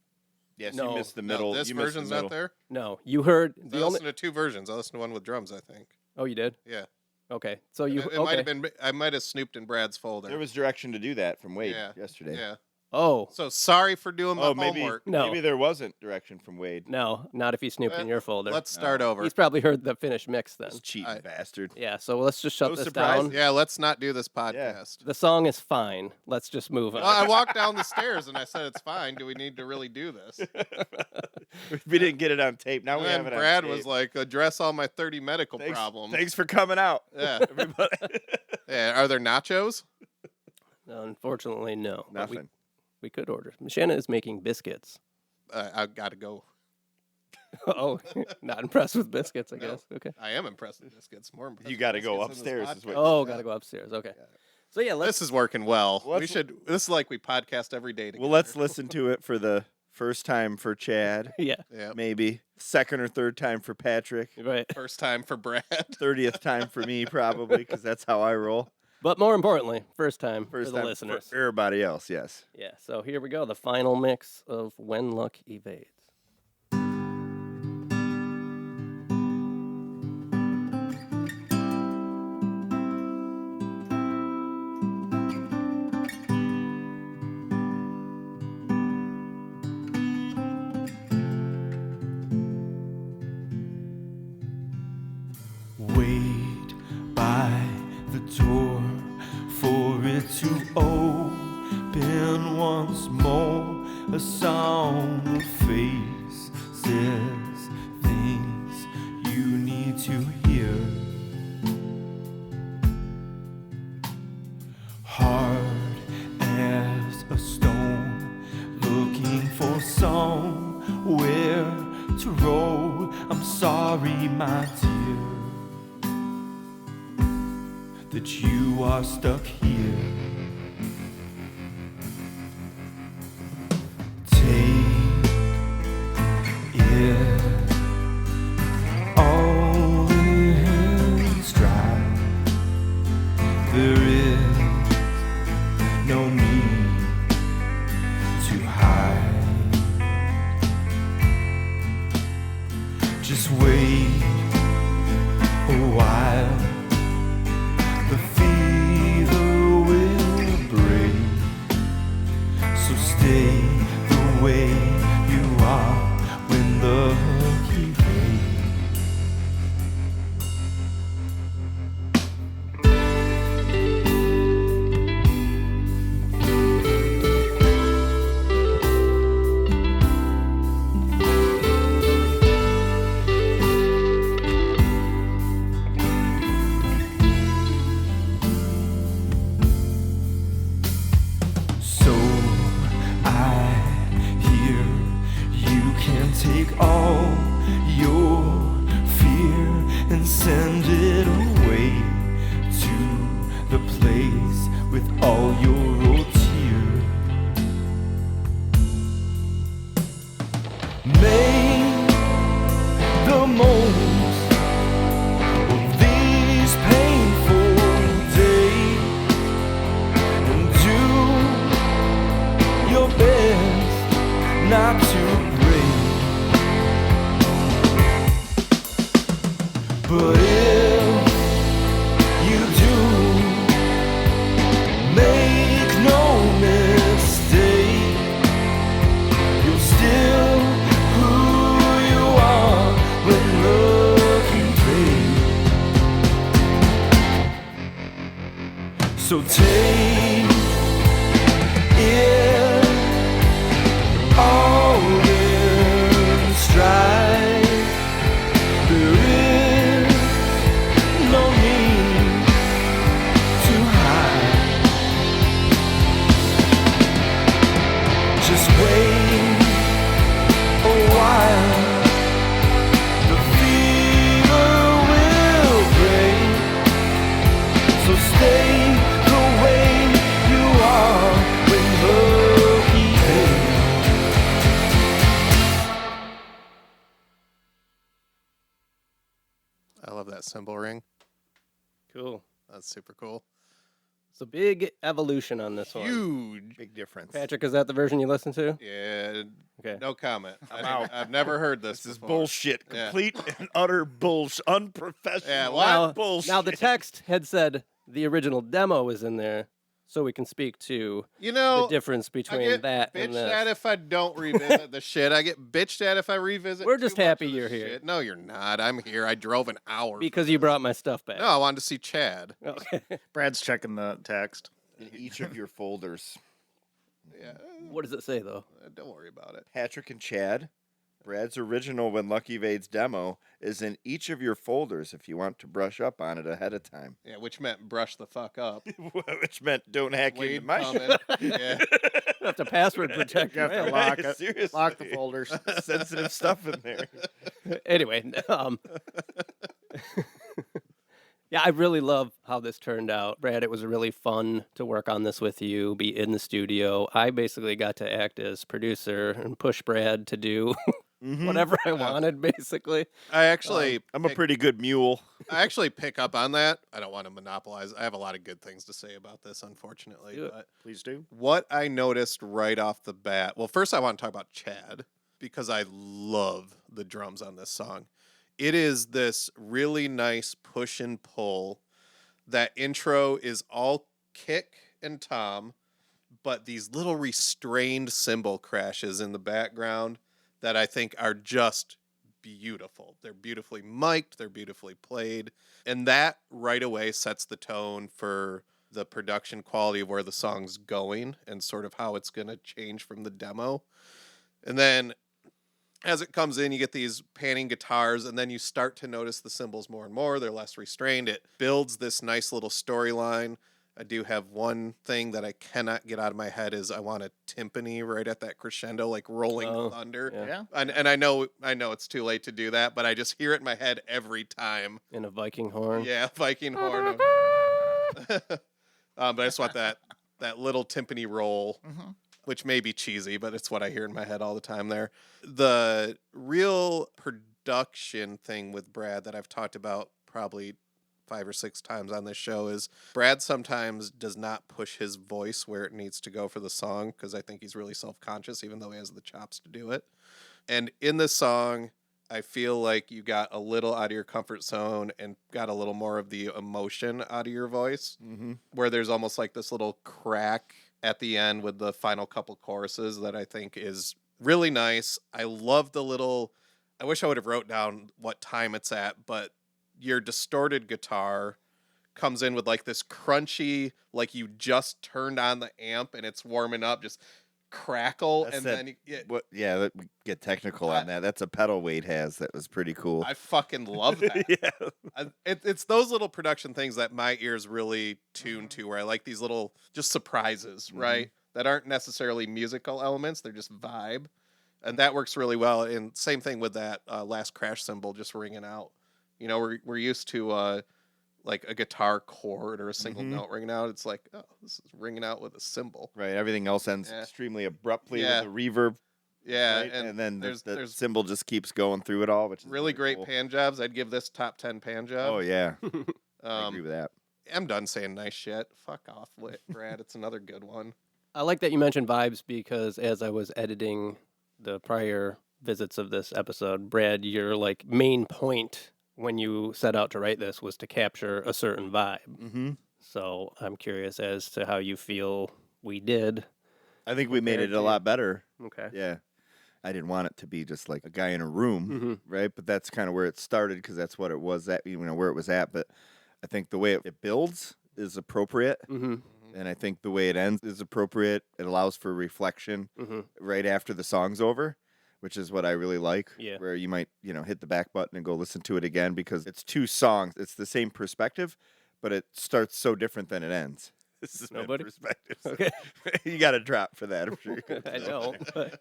Speaker 3: Yes,
Speaker 1: No.
Speaker 3: you missed the
Speaker 2: No,
Speaker 3: middle.
Speaker 2: this
Speaker 3: you missed the
Speaker 2: version's
Speaker 3: middle.
Speaker 2: not there.
Speaker 1: No, you heard
Speaker 2: I
Speaker 1: the only.
Speaker 2: listened to two versions. I listened to one with drums, I think.
Speaker 1: Oh, you did?
Speaker 2: Yeah.
Speaker 1: Okay, so you
Speaker 2: It
Speaker 1: okay?
Speaker 2: might have been. I might have snooped in Brad's folder.
Speaker 3: There was direction to do that from Wade
Speaker 2: Yeah.
Speaker 3: yesterday.
Speaker 2: Yeah.
Speaker 1: Oh
Speaker 2: So sorry for doing my
Speaker 3: Oh, maybe
Speaker 2: homework.
Speaker 1: No.
Speaker 3: maybe there wasn't direction from Wade.
Speaker 1: no, not if he snooped in your folder.
Speaker 2: Let's start over.
Speaker 1: He's probably heard the finished mix then.
Speaker 3: This cheating
Speaker 2: I-
Speaker 3: bastard.
Speaker 1: Yeah, so let's just shut
Speaker 3: No
Speaker 1: this
Speaker 3: surprise.
Speaker 1: down.
Speaker 2: Yeah, let's not do this podcast.
Speaker 1: The song is fine. Let's just move on.
Speaker 2: Well, I walked down the stairs and I said it's fine. Do we need to really do this?
Speaker 3: We didn't get it on tape. Now
Speaker 2: And
Speaker 3: we have
Speaker 2: then
Speaker 3: it
Speaker 2: Brad
Speaker 3: on tape.
Speaker 2: was like, address all my 30 medical
Speaker 3: thanks,
Speaker 2: problems.
Speaker 3: Thanks for coming out,
Speaker 2: Yeah.
Speaker 3: everybody.
Speaker 2: Yeah. Are there nachos?
Speaker 1: Unfortunately, no. But
Speaker 3: Nothing.
Speaker 1: We could order. Shanna is making biscuits.
Speaker 2: I gotta go.
Speaker 1: Oh, not impressed with biscuits, I
Speaker 2: No.
Speaker 1: guess. Okay.
Speaker 2: I am impressed with biscuits. More impressed.
Speaker 3: You
Speaker 2: with
Speaker 3: got to go
Speaker 2: biscuits in this
Speaker 3: upstairs. Is what
Speaker 2: podcast.
Speaker 1: Oh, gotta go upstairs. Okay. So yeah, let's.
Speaker 2: This is working well.
Speaker 3: Well,
Speaker 2: We
Speaker 3: let's-
Speaker 2: should. This is like we podcast every day together.
Speaker 3: Well, let's listen to it for the first time for Chad.
Speaker 1: Yeah.
Speaker 2: Yeah.
Speaker 3: Maybe second or third time for Patrick.
Speaker 1: Right.
Speaker 2: First time for Brad.
Speaker 3: 30th time for me, probably, because that's how I roll.
Speaker 1: But more importantly, first time
Speaker 3: First
Speaker 1: for the
Speaker 3: time
Speaker 1: listeners.
Speaker 3: for everybody else. Yes.
Speaker 1: Yeah. So here we go. The final mix of When Luck Evades.
Speaker 4: Wait by the door for it to open once more. A sound face says things you need to hear. Hard as a stone, looking for somewhere to roll. I'm sorry, my dear, that you are stuck here. Take it all in stride. There is no need to hide. Just wait a while. The fever will break. So stay the way you are when the heat fades. So I hear you can take all your fear and send it away to the place with all your old tears. Make the most of these painful days and do your best not to break. But if you do, make no mistake, you're still who you are when looking fade. So take it all in stride. There is no need to hide. Just wait a while. The fever will break. So stay the way you are when looking fade.
Speaker 2: I love that cymbal ring.
Speaker 1: Cool.
Speaker 2: That's super cool.
Speaker 1: So big evolution on this one.
Speaker 2: Huge.
Speaker 3: Big difference.
Speaker 1: Patrick, is that the version you listened to?
Speaker 2: Yeah.
Speaker 1: Okay.
Speaker 2: No comment.
Speaker 3: out.
Speaker 2: I've never heard this.
Speaker 3: This is
Speaker 2: before.
Speaker 3: bullshit.
Speaker 2: Yeah.
Speaker 3: Complete and utter bullshit. Unprofessional.
Speaker 2: Yeah, what?
Speaker 1: Now,
Speaker 3: bullshit.
Speaker 1: now the text had said the original demo is in there, so we can speak to
Speaker 2: You know,
Speaker 1: the difference
Speaker 2: I
Speaker 1: between
Speaker 2: get
Speaker 1: that
Speaker 2: bitched
Speaker 1: and this.
Speaker 2: at if I don't revisit the shit. I get bitched at if I revisit.
Speaker 1: We're
Speaker 2: too
Speaker 1: just
Speaker 2: much
Speaker 1: happy
Speaker 2: of the
Speaker 1: you're here.
Speaker 2: shit. No, you're not. I'm here. I drove an hour.
Speaker 1: Because you brought my stuff back.
Speaker 2: No, I wanted to see Chad.
Speaker 1: Okay.
Speaker 6: Brad's checking the text.
Speaker 3: in each of your folders.
Speaker 2: Yeah.
Speaker 1: What does it say, though?
Speaker 2: Don't worry about it.
Speaker 3: Patrick and Chad, Brad's original When Lucky Vade's demo is in each of your folders if you want to brush up on it ahead of time.
Speaker 2: Yeah, which meant brush the fuck up.
Speaker 3: Which meant don't hack
Speaker 2: Wade
Speaker 3: into my
Speaker 2: coming.
Speaker 3: shit.
Speaker 2: Yeah.
Speaker 1: You have to password protect
Speaker 6: You have to
Speaker 1: your
Speaker 6: lock it.
Speaker 3: Seriously.
Speaker 6: Lock the folders.
Speaker 3: Sensitive stuff in there.
Speaker 1: Anyway, yeah, I really love how this turned out. Brad, it was really fun to work on this with you, be in the studio. I basically got to act as producer and push Brad to do whatever I wanted, basically.
Speaker 2: I actually,
Speaker 3: I'm a pretty good mule.
Speaker 2: I actually pick up on that. I don't want to monopolize. I have a lot of good things to say about this, unfortunately.
Speaker 1: Do it.
Speaker 2: But
Speaker 6: Please do.
Speaker 2: what I noticed right off the bat, well, first I want to talk about Chad because I love the drums on this song. It is this really nice push and pull. That intro is all kick and tom, but these little restrained cymbal crashes in the background that I think are just beautiful. They're beautifully mic'd, they're beautifully played, and that right away sets the tone for the production quality of where the song's going and sort of how it's going to change from the demo. And then as it comes in, you get these panning guitars, and then you start to notice the cymbals more and more. They're less restrained. It builds this nice little storyline. I do have one thing that I cannot get out of my head is I want a timpani right at that crescendo, like rolling thunder.
Speaker 1: Yeah.
Speaker 6: Yeah.
Speaker 2: And I know it's too late to do that, but I just hear it in my head every time.
Speaker 1: In a Viking horn.
Speaker 2: Yeah, Viking horn. But I just want that little timpani roll, which may be cheesy, but it's what I hear in my head all the time there. The real production thing with Brad that I've talked about probably 5 or 6 times on this show is Brad sometimes does not push his voice where it needs to go for the song because I think he's really self-conscious, even though he has the chops to do it. And in this song, I feel like you got a little out of your comfort zone and got a little more of the emotion out of your voice, where there's almost like this little crack at the end with the final couple choruses that I think is really nice. I love the little, I wish I would have wrote down what time it's at, but your distorted guitar comes in with like this crunchy, like you just turned on the amp and it's warming up, just crackle.
Speaker 3: That's
Speaker 2: and
Speaker 3: that-
Speaker 2: then
Speaker 3: Let me get technical on that. That's a pedal Wade has that was pretty cool.
Speaker 2: I fucking love that.
Speaker 3: Yeah.
Speaker 2: It's those little production things that my ears really tune to, where I like these little just surprises, right? That aren't necessarily musical elements; they're just vibe, and that works really well. And same thing with that last crash cymbal just ringing out. You know, we're used to like a guitar chord or a single note ringing out. It's like, oh, this is ringing out with a cymbal.
Speaker 3: Right. Everything else ends
Speaker 2: Yeah.
Speaker 3: extremely abruptly
Speaker 2: Yeah.
Speaker 3: with the reverb.
Speaker 2: Yeah,
Speaker 3: Right? And then the
Speaker 2: there's
Speaker 3: cymbal just keeps going through it all, which is
Speaker 2: really great
Speaker 3: cool.
Speaker 2: pan jobs. I'd give this top 10 pan job.
Speaker 3: Oh yeah, I agree with that.
Speaker 2: I'm done saying nice shit. Fuck off, Brad. It's another good one.
Speaker 1: I like that you mentioned vibes because as I was editing the prior visits of this episode, Brad, your like main point when you set out to write this was to capture a certain vibe.
Speaker 3: Mm-hmm.
Speaker 1: So I'm curious as to how you feel we did.
Speaker 3: I think we made
Speaker 1: Compared
Speaker 3: it
Speaker 1: to
Speaker 3: a
Speaker 1: you.
Speaker 3: lot better.
Speaker 1: Okay.
Speaker 3: Yeah. I didn't want it to be just like a guy in a room,
Speaker 1: Mm-hmm.
Speaker 3: right? But that's kind of where it started because that's what it was at, where it was at. But I think the way it builds is appropriate.
Speaker 1: Mm-hmm.
Speaker 3: And I think the way it ends is appropriate. It allows for reflection
Speaker 1: Mm-hmm.
Speaker 3: right after the song's over, which is what I really like.
Speaker 1: Yeah.
Speaker 3: Where you might, hit the back button and go listen to it again because it's 2 songs. It's the same perspective, but it starts so different than it ends. This is
Speaker 1: Nobody?
Speaker 3: my perspective.
Speaker 1: Okay.
Speaker 3: You got to drop for that. I'm sure.
Speaker 1: I don't. But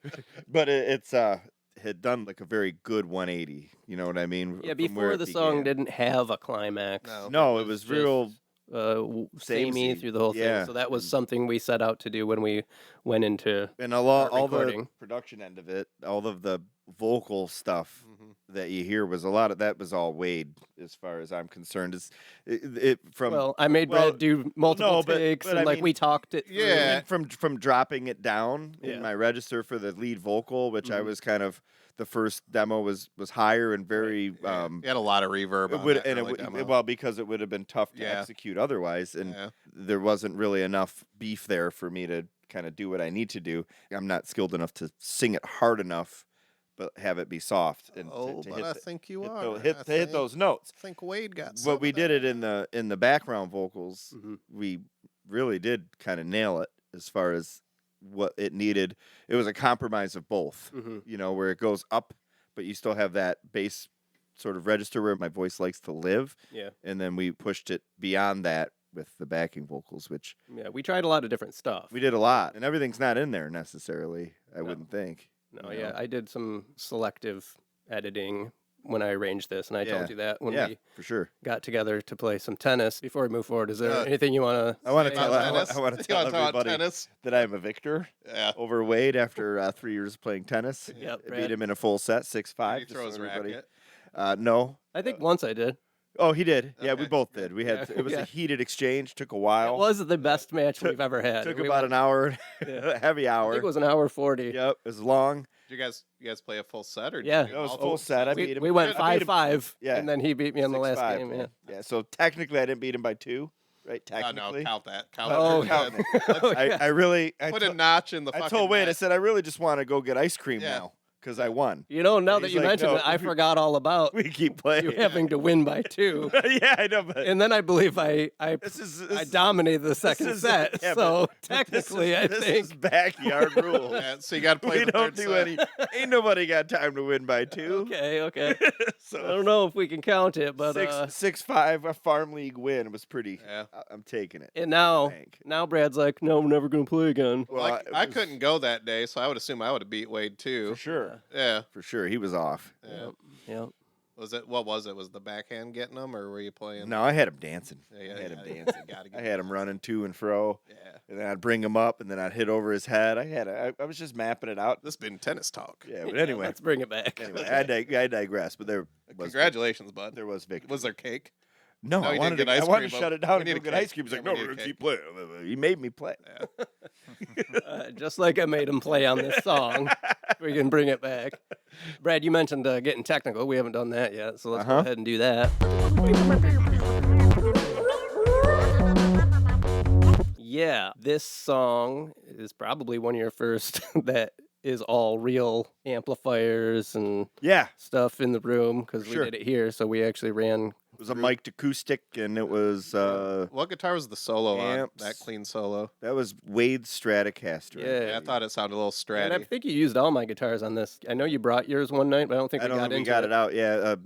Speaker 3: But it's had done like a very good 180. You know what I mean?
Speaker 1: yeah,
Speaker 3: From where
Speaker 1: before
Speaker 3: it
Speaker 1: the song
Speaker 3: began.
Speaker 1: didn't have a climax.
Speaker 3: No, it was
Speaker 1: just,
Speaker 3: real.
Speaker 1: samey
Speaker 3: samey.
Speaker 1: through the whole
Speaker 3: Yeah.
Speaker 1: thing. So that was something we set out to do when we went into.
Speaker 3: And all the
Speaker 1: recording.
Speaker 3: production end of it, all of the vocal stuff that you hear was that was all Wade, as far as I'm concerned.
Speaker 1: Well, I made Brad do multiple
Speaker 3: no, but-
Speaker 1: takes,
Speaker 3: but
Speaker 1: and
Speaker 3: I
Speaker 1: like
Speaker 3: mean-
Speaker 1: we talked it.
Speaker 2: Yeah.
Speaker 1: through.
Speaker 3: from dropping it down
Speaker 1: Yeah.
Speaker 3: in my register for the lead vocal, which I
Speaker 1: Mhm.
Speaker 3: was kind of the first demo was higher and very
Speaker 2: Yeah. You had a lot of reverb
Speaker 3: it
Speaker 2: on
Speaker 3: would
Speaker 2: that
Speaker 3: and it
Speaker 2: early
Speaker 3: would
Speaker 2: demo.
Speaker 3: well because it would have been tough to
Speaker 2: Yeah.
Speaker 3: execute otherwise, and
Speaker 2: Yeah.
Speaker 3: there wasn't really enough beef there for me to kind of do what I need to do. I'm not skilled enough to sing it hard enough, but have it be soft and to
Speaker 2: but
Speaker 3: hit
Speaker 2: I
Speaker 3: the-
Speaker 2: think you
Speaker 3: hit,
Speaker 2: are.
Speaker 3: tho- hit,
Speaker 2: I
Speaker 3: to hit
Speaker 2: think-
Speaker 3: those notes.
Speaker 2: I think Wade got some
Speaker 3: But we
Speaker 2: of
Speaker 3: did
Speaker 2: that.
Speaker 3: it in the background vocals.
Speaker 1: Mhm.
Speaker 3: We really did kind of nail it as far as what it needed. It was a compromise of both.
Speaker 1: Mhm.
Speaker 3: Where it goes up, but you still have that bass sort of register where my voice likes to live.
Speaker 1: Yeah,
Speaker 3: And then we pushed it beyond that with the backing vocals, which
Speaker 1: yeah. We tried a lot of different stuff.
Speaker 3: we did a lot. And everything's not in there necessarily, I
Speaker 1: No.
Speaker 3: wouldn't think.
Speaker 1: No,
Speaker 3: you
Speaker 1: yeah,
Speaker 3: know?
Speaker 1: I did some selective editing when I arranged this, and I
Speaker 3: Yeah.
Speaker 1: told you that when
Speaker 3: Yeah,
Speaker 1: we
Speaker 3: for sure.
Speaker 1: got together to play some tennis. Before we move forward, is there
Speaker 2: Uh,
Speaker 1: anything you want
Speaker 3: I want
Speaker 1: to
Speaker 3: to
Speaker 1: say
Speaker 3: tell,
Speaker 1: about
Speaker 3: I
Speaker 2: tennis?
Speaker 3: want, I want to
Speaker 2: You
Speaker 3: tell
Speaker 2: wanna talk about
Speaker 3: everybody
Speaker 2: tennis?
Speaker 3: that I'm a victor
Speaker 2: Yeah.
Speaker 3: over Wade after 3 years playing tennis.
Speaker 1: Yep,
Speaker 3: I
Speaker 1: Brad.
Speaker 3: beat him in a full set, 6-5.
Speaker 2: He
Speaker 3: just
Speaker 2: throws
Speaker 3: so everybody-
Speaker 2: racket.
Speaker 3: No.
Speaker 1: I think once I did.
Speaker 3: Oh, he did. Yeah, we
Speaker 2: Okay.
Speaker 3: both did. We had
Speaker 1: Yeah,
Speaker 3: it was
Speaker 1: yeah.
Speaker 3: a heated exchange. Took a
Speaker 1: It
Speaker 3: while.
Speaker 1: was the best match
Speaker 3: Took-
Speaker 1: we've ever had.
Speaker 3: Took
Speaker 1: We
Speaker 3: about
Speaker 1: went-
Speaker 3: an hour,
Speaker 1: Yeah.
Speaker 3: a heavy
Speaker 1: I
Speaker 3: hour.
Speaker 1: think it was an hour 40.
Speaker 3: Yep, it was long.
Speaker 2: Did you guys play a full set or did
Speaker 1: Yeah.
Speaker 2: you do
Speaker 3: That was
Speaker 2: multiple
Speaker 3: full set. I
Speaker 2: sets?
Speaker 3: beat him.
Speaker 1: We went
Speaker 3: I beat
Speaker 1: 5-5,
Speaker 3: Yeah.
Speaker 1: and then he beat me on the last
Speaker 3: 6-5,
Speaker 1: game. Yeah.
Speaker 3: Yeah. So technically, I didn't beat him by 2, right?
Speaker 2: Oh,
Speaker 3: Technically.
Speaker 2: no, count that. Count
Speaker 1: Oh,
Speaker 2: that.
Speaker 3: count
Speaker 2: Good.
Speaker 1: Oh,
Speaker 3: I,
Speaker 1: yeah.
Speaker 3: I really. I,
Speaker 2: Put a
Speaker 3: to-
Speaker 2: notch in the
Speaker 3: I
Speaker 2: fucking
Speaker 3: told Wade. I
Speaker 2: net.
Speaker 3: said I really just want to go get ice cream
Speaker 2: Yeah.
Speaker 3: now because I won.
Speaker 1: You know, now
Speaker 3: And
Speaker 1: that
Speaker 3: he's
Speaker 1: you
Speaker 3: like,
Speaker 1: mentioned
Speaker 3: "No,
Speaker 1: it, I
Speaker 3: we-
Speaker 1: forgot all about
Speaker 3: We keep playing.
Speaker 1: you having to win by 2.
Speaker 3: Yeah, I know, but
Speaker 1: And then I believe I
Speaker 3: this is
Speaker 1: I dominated the second
Speaker 3: is-
Speaker 1: set.
Speaker 3: yeah,
Speaker 1: so
Speaker 3: but
Speaker 1: technically,
Speaker 3: this is
Speaker 1: I think.
Speaker 3: backyard rule.
Speaker 2: Yeah, so you got to play
Speaker 3: We
Speaker 2: the
Speaker 3: don't
Speaker 2: third
Speaker 3: do
Speaker 2: set.
Speaker 3: any. Ain't nobody got time to win by 2.
Speaker 1: Okay, okay. I
Speaker 3: So
Speaker 1: don't know if we can count it, but
Speaker 3: 6-5, a farm league win was pretty.
Speaker 2: Yeah.
Speaker 3: I'm taking it.
Speaker 1: and now
Speaker 3: Bank.
Speaker 1: Brad's like, no, we're never gonna play again.
Speaker 2: Well,
Speaker 3: Well,
Speaker 2: I
Speaker 3: it was-
Speaker 2: couldn't go that day, so I would assume I would have beat Wade
Speaker 3: For
Speaker 2: too.
Speaker 3: sure.
Speaker 2: Yeah.
Speaker 3: For sure. He was off.
Speaker 2: Yeah.
Speaker 1: Yeah.
Speaker 2: What was it? Was the backhand getting them, or were you playing?
Speaker 3: No, I had him dancing.
Speaker 2: Yeah,
Speaker 3: I had him
Speaker 2: yeah,
Speaker 3: dancing.
Speaker 2: gotta
Speaker 3: I
Speaker 2: get
Speaker 3: had him running to and fro,
Speaker 2: Yeah.
Speaker 3: and then I'd bring him up, and then I'd hit over his head. I was just mapping it out.
Speaker 2: This has been tennis talk.
Speaker 3: Yeah, but anyway,
Speaker 1: Let's bring it back.
Speaker 3: anyway, I digress. But there was
Speaker 2: Congratulations, bud.
Speaker 3: There was victory.
Speaker 2: Was there cake?
Speaker 3: No,
Speaker 2: No,
Speaker 3: I
Speaker 2: you
Speaker 3: wanted
Speaker 2: didn't
Speaker 3: to,
Speaker 2: get
Speaker 3: I
Speaker 2: ice
Speaker 3: wanted to
Speaker 2: cream,
Speaker 3: shut
Speaker 2: but
Speaker 3: it down
Speaker 2: we
Speaker 3: and
Speaker 2: need
Speaker 3: go
Speaker 2: a
Speaker 3: get
Speaker 2: cake.
Speaker 3: ice cream. He's
Speaker 2: Yeah,
Speaker 3: like,
Speaker 2: we
Speaker 3: no,
Speaker 2: need
Speaker 3: we're
Speaker 2: a
Speaker 3: gonna
Speaker 2: cake."
Speaker 3: keep playing. He made me play.
Speaker 2: Yeah.
Speaker 1: Just like I made him play on this song, we can bring it back. Brad, you mentioned getting technical. We haven't done that yet, so let's go
Speaker 3: Uh-huh.
Speaker 1: ahead and do that. Yeah, this song is probably one of your first that is all real amplifiers and
Speaker 3: Yeah,
Speaker 1: stuff in the room because
Speaker 3: Sure.
Speaker 1: we did it here. So we actually ran.
Speaker 3: it was a mic'd acoustic, and it was
Speaker 2: What guitar was the solo on?
Speaker 3: Amps.
Speaker 2: That clean solo.
Speaker 3: that was Wade's Stratocaster.
Speaker 1: Yeah.
Speaker 2: Yeah, I thought it sounded a little
Speaker 1: And I
Speaker 2: stratty.
Speaker 1: think you used all my guitars on this. I know you brought yours one night, but I don't think
Speaker 3: I
Speaker 1: we
Speaker 3: don't
Speaker 1: got
Speaker 3: think we
Speaker 1: into
Speaker 3: got it out. Yeah,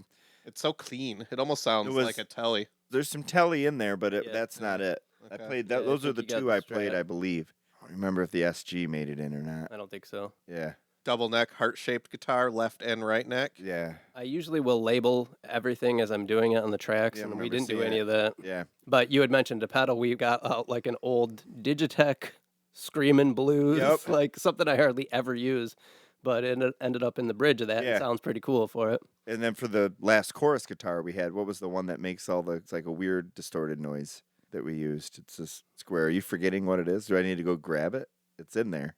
Speaker 2: It's so clean. It almost sounds
Speaker 3: was-
Speaker 2: like a telly.
Speaker 3: there's some telly in there, but
Speaker 1: Yeah.
Speaker 3: that's not it. I
Speaker 2: Okay.
Speaker 3: played that.
Speaker 1: Yeah, I
Speaker 3: Those are the
Speaker 1: think you got
Speaker 3: two
Speaker 1: the
Speaker 3: I played,
Speaker 1: Strat.
Speaker 3: I believe. I don't remember if the SG made it in or not.
Speaker 1: I don't think so.
Speaker 3: Yeah,
Speaker 2: Double neck, heart shaped guitar, left and right neck.
Speaker 3: yeah,
Speaker 1: I usually will label everything as I'm doing it on the tracks,
Speaker 3: Yeah, I
Speaker 1: and we
Speaker 3: remember
Speaker 1: didn't do
Speaker 3: seeing
Speaker 1: any
Speaker 3: it.
Speaker 1: of that.
Speaker 3: yeah.
Speaker 1: But you had mentioned a pedal. We got out like an old Digitech Screamin' Blues,
Speaker 3: Yep.
Speaker 1: like something I hardly ever use, but it ended up in the bridge of that.
Speaker 3: Yeah.
Speaker 1: It sounds pretty cool for it.
Speaker 3: And then for the last chorus guitar we had, what was the one that makes all the? It's like a weird distorted noise that we used. It's this square. Are you forgetting what it is? Do I need to go grab it? It's in there.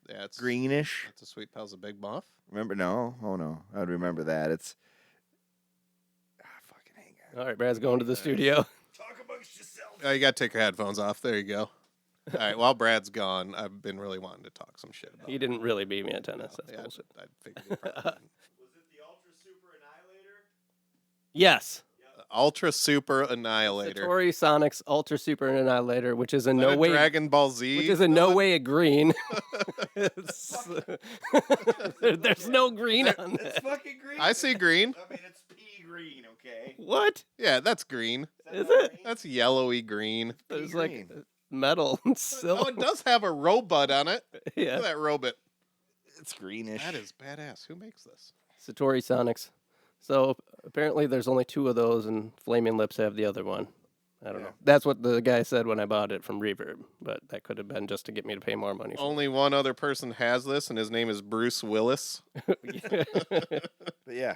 Speaker 2: Yeah, it's
Speaker 3: Greenish.
Speaker 2: It's a Sweet Pals of Big Muff.
Speaker 3: Remember? No. Oh no. I would remember that. It's. Fuck.
Speaker 1: All right, Brad's going to the studio.
Speaker 3: Talk amongst yourselves.
Speaker 2: Oh, you got to take your headphones off. There you go. All right, while Brad's gone, I've been really wanting to talk some shit about
Speaker 1: He didn't really beat me at tennis. That's
Speaker 2: yeah,
Speaker 1: bullshit.
Speaker 2: I figured you probably didn't.
Speaker 3: Was it the Ultra Super Annihilator?
Speaker 1: Yes.
Speaker 2: Ultra Super Annihilator.
Speaker 1: Satori Sonic's Ultra Super Annihilator, which is in
Speaker 2: Is that
Speaker 1: no
Speaker 2: a
Speaker 1: way
Speaker 2: Dragon Ball Z.
Speaker 1: which is in no way a green. There's no green on
Speaker 3: It's
Speaker 1: that.
Speaker 3: fucking green.
Speaker 2: I see green.
Speaker 3: I mean, it's pea green, okay?
Speaker 1: What?
Speaker 2: Yeah, that's green.
Speaker 1: Is it?
Speaker 2: That's yellowy green.
Speaker 1: There's
Speaker 3: green.
Speaker 1: like metal and
Speaker 2: Oh,
Speaker 1: silver.
Speaker 2: it does have a robot on it. Look
Speaker 1: Yeah.
Speaker 2: at that robot.
Speaker 3: It's greenish.
Speaker 2: That is badass. Who makes this?
Speaker 1: Satori Sonics. So apparently there's only 2 of those, and Flaming Lips have the other one. I don't know. That's what the guy said when I bought it from Reverb, but that could have been just to get me to pay more money. For
Speaker 2: Only one other person has this, and his name is Bruce Willis.
Speaker 1: it.
Speaker 3: But yeah,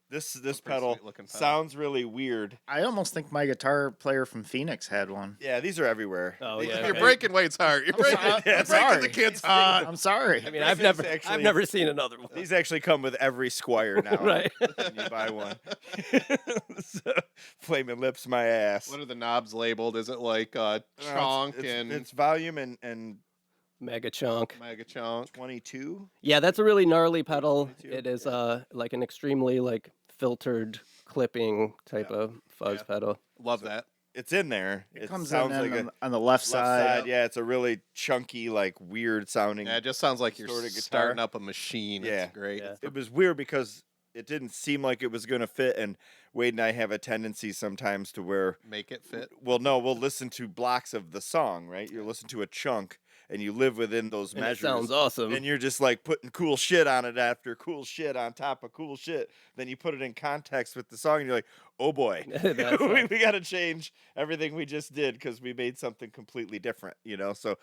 Speaker 3: this
Speaker 2: pretty
Speaker 3: pedal
Speaker 2: sweet-looking pedal.
Speaker 3: sounds really weird.
Speaker 6: I almost think my guitar player from Phoenix had one.
Speaker 3: Yeah, these are everywhere.
Speaker 1: Oh
Speaker 3: These-
Speaker 1: yeah.
Speaker 2: You're
Speaker 1: okay.
Speaker 2: breaking Wade's heart. You're breaking,
Speaker 6: sorry.
Speaker 2: you're
Speaker 6: I'm
Speaker 2: breaking
Speaker 6: sorry.
Speaker 2: the kid's heart.
Speaker 6: I'm sorry.
Speaker 1: I mean, I've
Speaker 3: These
Speaker 1: never
Speaker 3: actually-
Speaker 1: seen another one.
Speaker 3: These actually come with every Squire now.
Speaker 1: Right.
Speaker 3: When you buy one. So, Flaming Lips, my ass.
Speaker 2: What are the knobs labeled? Is it like
Speaker 3: No,
Speaker 2: chonk
Speaker 3: it's,
Speaker 2: and
Speaker 3: it's volume and
Speaker 1: Mega chunk.
Speaker 2: mega chonk?
Speaker 3: 22.
Speaker 1: Yeah, that's a really gnarly pedal.
Speaker 3: 22,
Speaker 1: It is like an extremely like filtered clipping type of fuzz
Speaker 2: Yeah.
Speaker 1: pedal.
Speaker 2: Love that.
Speaker 3: It's in there.
Speaker 6: It comes in
Speaker 3: sounds like a
Speaker 6: on the left
Speaker 3: left
Speaker 6: side.
Speaker 3: side. Yeah, it's a really chunky, like weird sounding.
Speaker 2: Yeah, it just sounds like you're
Speaker 3: Distorted guitar.
Speaker 2: starting up a machine.
Speaker 3: Yeah.
Speaker 2: It's great.
Speaker 1: Yeah.
Speaker 3: It was weird because it didn't seem like it was going to fit, and Wade and I have a tendency sometimes to where,
Speaker 2: Make it fit.
Speaker 3: well, no, we'll listen to blocks of the song, right? You listen to a chunk, and you live within those
Speaker 1: And it
Speaker 3: measures.
Speaker 1: sounds awesome.
Speaker 3: And you're just like putting cool shit on it after cool shit on top of cool shit. Then you put it in context with the song, and you're like, oh boy,
Speaker 1: That's
Speaker 3: we,
Speaker 1: right.
Speaker 3: we got to change everything we just did because we made something completely different, you know? So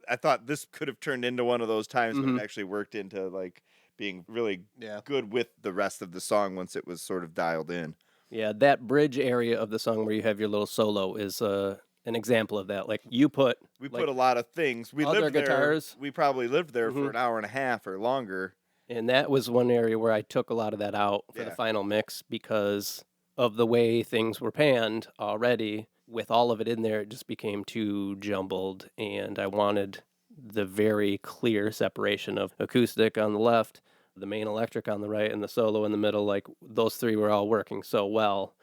Speaker 3: I thought this could have turned into one of those times when
Speaker 1: Mhm.
Speaker 3: it actually worked into like being really
Speaker 2: Yeah.
Speaker 3: good with the rest of the song once it was sort of dialed in.
Speaker 1: Yeah, that bridge area of the song where you have your little solo is an example of that. Like you put
Speaker 3: We
Speaker 1: like,
Speaker 3: put a lot of things. We
Speaker 1: other
Speaker 3: lived there.
Speaker 1: guitars.
Speaker 3: We probably lived there for
Speaker 1: Mhm.
Speaker 3: an hour and a half or longer.
Speaker 1: and that was one area where I took a lot of that out for the
Speaker 3: Yeah.
Speaker 1: final mix because of the way things were panned already. With all of it in there, it just became too jumbled, and I wanted the very clear separation of acoustic on the left, the main electric on the right, and the solo in the middle. Like those 3 were all working so well.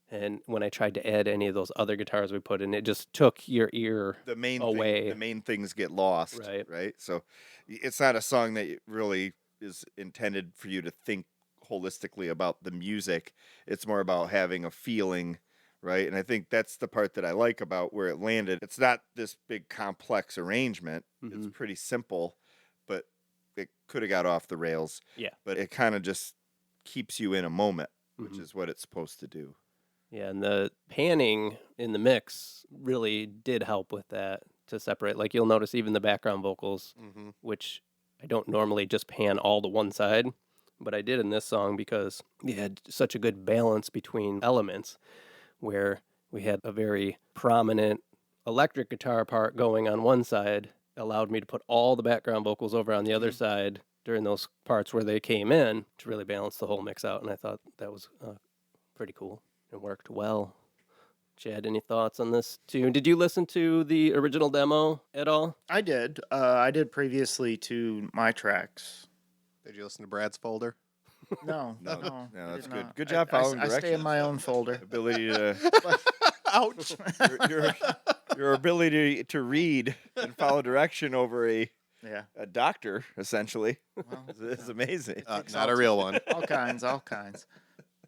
Speaker 1: And when I tried to add any of those other guitars we put in, it just took your ear
Speaker 3: The main
Speaker 1: away.
Speaker 3: the main things get lost,
Speaker 1: Right.
Speaker 3: So it's not a song that really is intended for you to think holistically about the music. It's more about having a feeling, right? And I think that's the part that I like about where it landed. It's not this big complex arrangement. It's
Speaker 1: Mhm.
Speaker 3: pretty simple, but it could have got off the rails.
Speaker 1: Yeah.
Speaker 3: But it kind of just keeps you in a moment, which
Speaker 1: Mhm.
Speaker 3: is what it's supposed to do.
Speaker 1: Yeah, and the panning in the mix really did help with that to separate. Like you'll notice even the background vocals,
Speaker 2: Mm-hmm.
Speaker 1: which I don't normally just pan all to one side, but I did in this song because we had such a good balance between elements where we had a very prominent electric guitar part going on one side, allowed me to put all the background vocals over on the other side during those parts where they came in to really balance the whole mix out. And I thought that was pretty cool. It worked well. Chad, any thoughts on this tune? Did you listen to the original demo at all?
Speaker 6: I did. I did previously to my tracks.
Speaker 2: Did you listen to Brad's folder?
Speaker 6: No,
Speaker 3: No,
Speaker 6: no,
Speaker 3: no,
Speaker 6: I
Speaker 3: that's
Speaker 6: did
Speaker 3: good.
Speaker 6: not.
Speaker 3: Good job
Speaker 6: I
Speaker 3: following
Speaker 6: stay in
Speaker 3: directions.
Speaker 6: my own folder.
Speaker 3: Ability to
Speaker 2: Ouch.
Speaker 3: your ability to read and follow direction over
Speaker 6: Yeah.
Speaker 3: a doctor essentially
Speaker 6: Well,
Speaker 3: is amazing.
Speaker 2: Not a real one.
Speaker 6: all kinds, all kinds.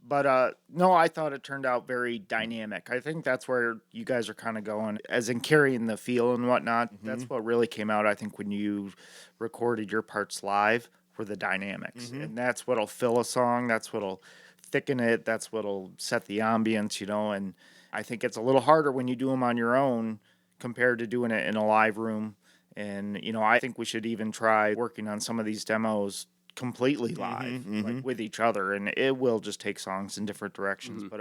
Speaker 6: But no, I thought it turned out very dynamic. I think that's where you guys are kind of going, as in carrying the feel and whatnot. That's what really came out, I think, when you recorded your parts live, were the dynamics. And that's what'll fill a song. That's what'll thicken it. That's what'll set the ambience, you know. And I think it's a little harder when you do them on your own compared to doing it in a live room. And, you know, I think we should even try working on some of these demos completely live, like with each other, and it will just take songs in different directions. But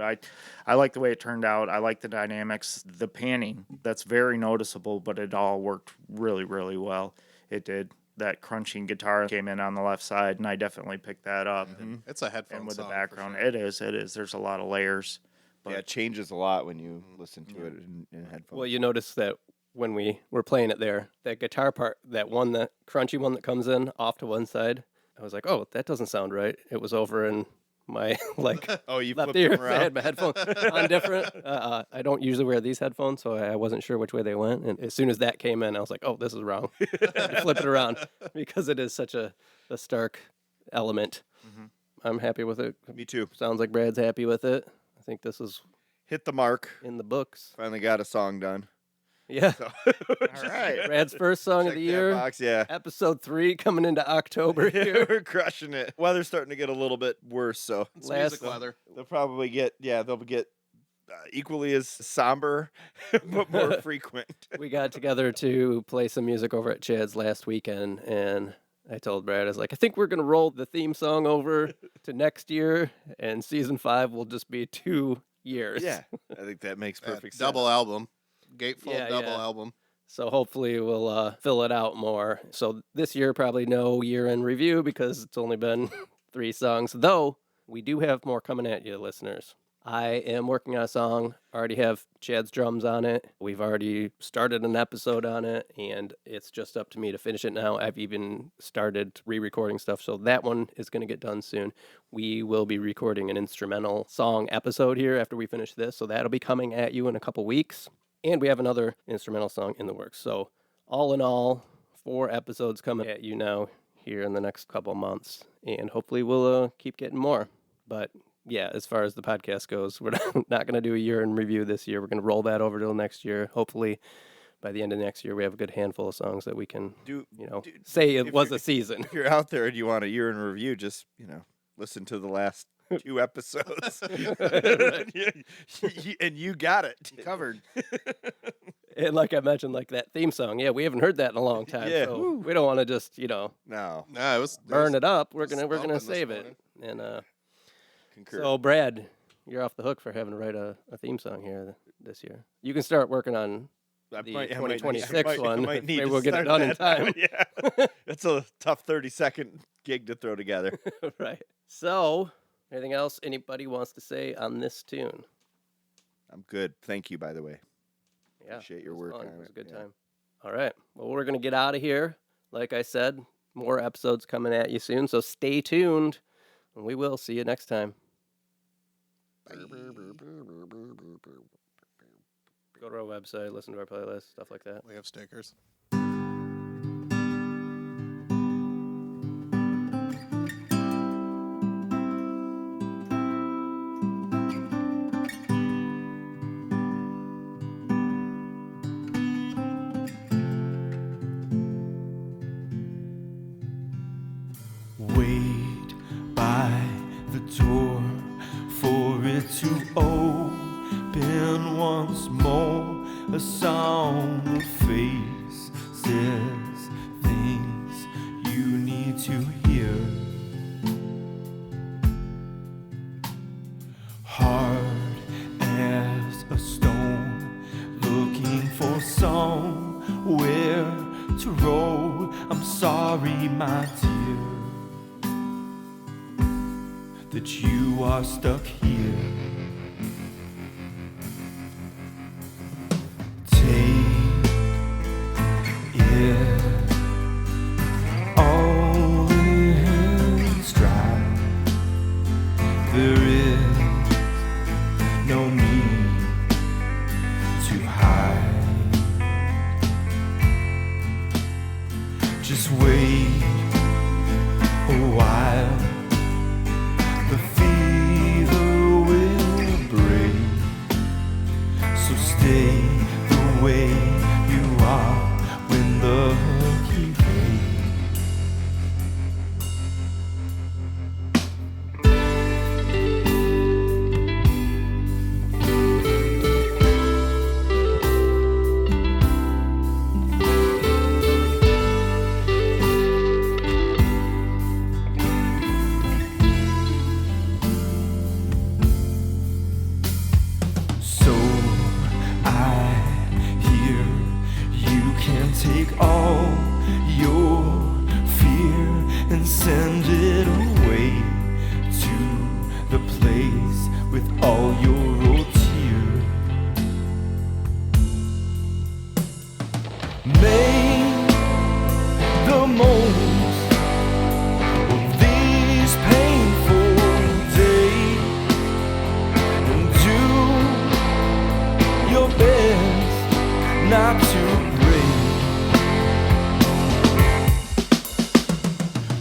Speaker 6: I like the way it turned out. I like the dynamics, the panning. That's very noticeable, but it all worked really, really well. It did. That crunching guitar came in on the left side, and I definitely picked that up.
Speaker 2: It's a headphone
Speaker 6: And with
Speaker 2: song
Speaker 6: the
Speaker 2: for
Speaker 6: background,
Speaker 2: sure.
Speaker 6: it is. There's a lot of layers But
Speaker 3: Yeah, it changes a lot when you listen to it in headphones.
Speaker 1: Well, you notice that when we were playing it there, that guitar part, that crunchy one that comes in off to one side, I was like, oh, that doesn't sound right. It was over in my
Speaker 3: Oh, you
Speaker 1: left
Speaker 3: flipped
Speaker 1: ear.
Speaker 3: them
Speaker 1: I
Speaker 3: around?
Speaker 1: had my headphones on different. I don't usually wear these headphones, so I wasn't sure which way they went. And as soon as that came in, I was like, oh, this is wrong. I had to flip it around because it is such a stark element. I'm happy with it.
Speaker 3: Me too.
Speaker 1: Sounds like Brad's happy with it. I think this is
Speaker 3: Hit the mark.
Speaker 1: in the books.
Speaker 3: Finally got a song done.
Speaker 1: Yeah.
Speaker 6: all right.
Speaker 1: Brad's first song of
Speaker 3: Check
Speaker 1: the
Speaker 3: that
Speaker 1: year.
Speaker 3: box, yeah.
Speaker 1: Episode 3 coming into October here.
Speaker 3: We're crushing it. Weather's starting to get a little bit worse, so
Speaker 2: It's
Speaker 1: Last-
Speaker 2: music weather.
Speaker 3: they'll probably get equally as somber, but more frequent.
Speaker 1: We got together to play some music over at Chad's last weekend, and I told Brad, I was like, I think we're going to roll the theme song over to next year, and season 5 will just be 2 years.
Speaker 3: Yeah, I think that makes perfect sense.
Speaker 2: Double album. Gatefold
Speaker 1: Yeah,
Speaker 2: double
Speaker 1: yeah.
Speaker 2: album.
Speaker 1: So hopefully we'll fill it out more. So this year, probably no year-end review because it's only been 3 songs, though we do have more coming at you, listeners. I am working on a song. I already have Chad's drums on it. We've already started an episode on it, and it's just up to me to finish it now. I've even started re-recording stuff, so that one is going to get done soon. We will be recording an instrumental song episode here after we finish this, so that'll be coming at you in a couple weeks. And we have another instrumental song in the works. So all in all, 4 episodes coming at you now here in the next couple months, and hopefully we'll keep getting more. But yeah, as far as the podcast goes, we're not going to do a year in review this year. We're going to roll that over till next year. Hopefully, by the end of next year, we have a good handful of songs that we can, say it
Speaker 3: if
Speaker 1: was
Speaker 3: you're-
Speaker 1: a season.
Speaker 3: If you're out there and you want a year in review, just listen to the last 2 episodes, and you got it
Speaker 6: Covered.
Speaker 1: And like I mentioned, like that theme song, yeah, we haven't heard that in a long time.
Speaker 3: Yeah.
Speaker 1: So we don't want to just,
Speaker 3: No,
Speaker 2: No, it was
Speaker 1: burn it up. We're
Speaker 2: was
Speaker 1: gonna
Speaker 2: thumping this
Speaker 1: save it.
Speaker 2: morning.
Speaker 1: And
Speaker 3: concur.
Speaker 1: so, Brad, you're off the hook for having to write a theme song here this year. You can start working on
Speaker 3: I
Speaker 1: the
Speaker 3: might- I might-
Speaker 1: 2026
Speaker 3: I
Speaker 1: one.
Speaker 3: might need
Speaker 1: Maybe
Speaker 3: to
Speaker 1: we'll get it
Speaker 3: start
Speaker 1: done in
Speaker 3: that.
Speaker 1: time.
Speaker 3: Yeah, it's a tough 30-second gig to throw together.
Speaker 1: Right. So, anything else anybody wants to say on this tune?
Speaker 3: I'm good. Thank you, by the way.
Speaker 1: Yeah.
Speaker 3: Appreciate your
Speaker 1: it was
Speaker 3: work
Speaker 1: fun.
Speaker 3: on
Speaker 1: It was a
Speaker 3: it,
Speaker 1: good
Speaker 3: yeah.
Speaker 1: time. All right. Well, we're going to get out of here. Like I said, more episodes coming at you soon. So stay tuned, and we will see you next time. Go to our website, listen to our playlist, stuff like that.
Speaker 2: We have stickers.
Speaker 4: Wait by the door for it to open once more. A song of faces, things you need to hear. Hard as a stone, looking for somewhere to roll. I'm sorry, my dear, that you are stuck here. Take it all in stride. There is no need to hide. Just wait a while. The fever will break. So stay the way you are when the heat fades. So I hear you can take all your fear and send it away to the place with all your old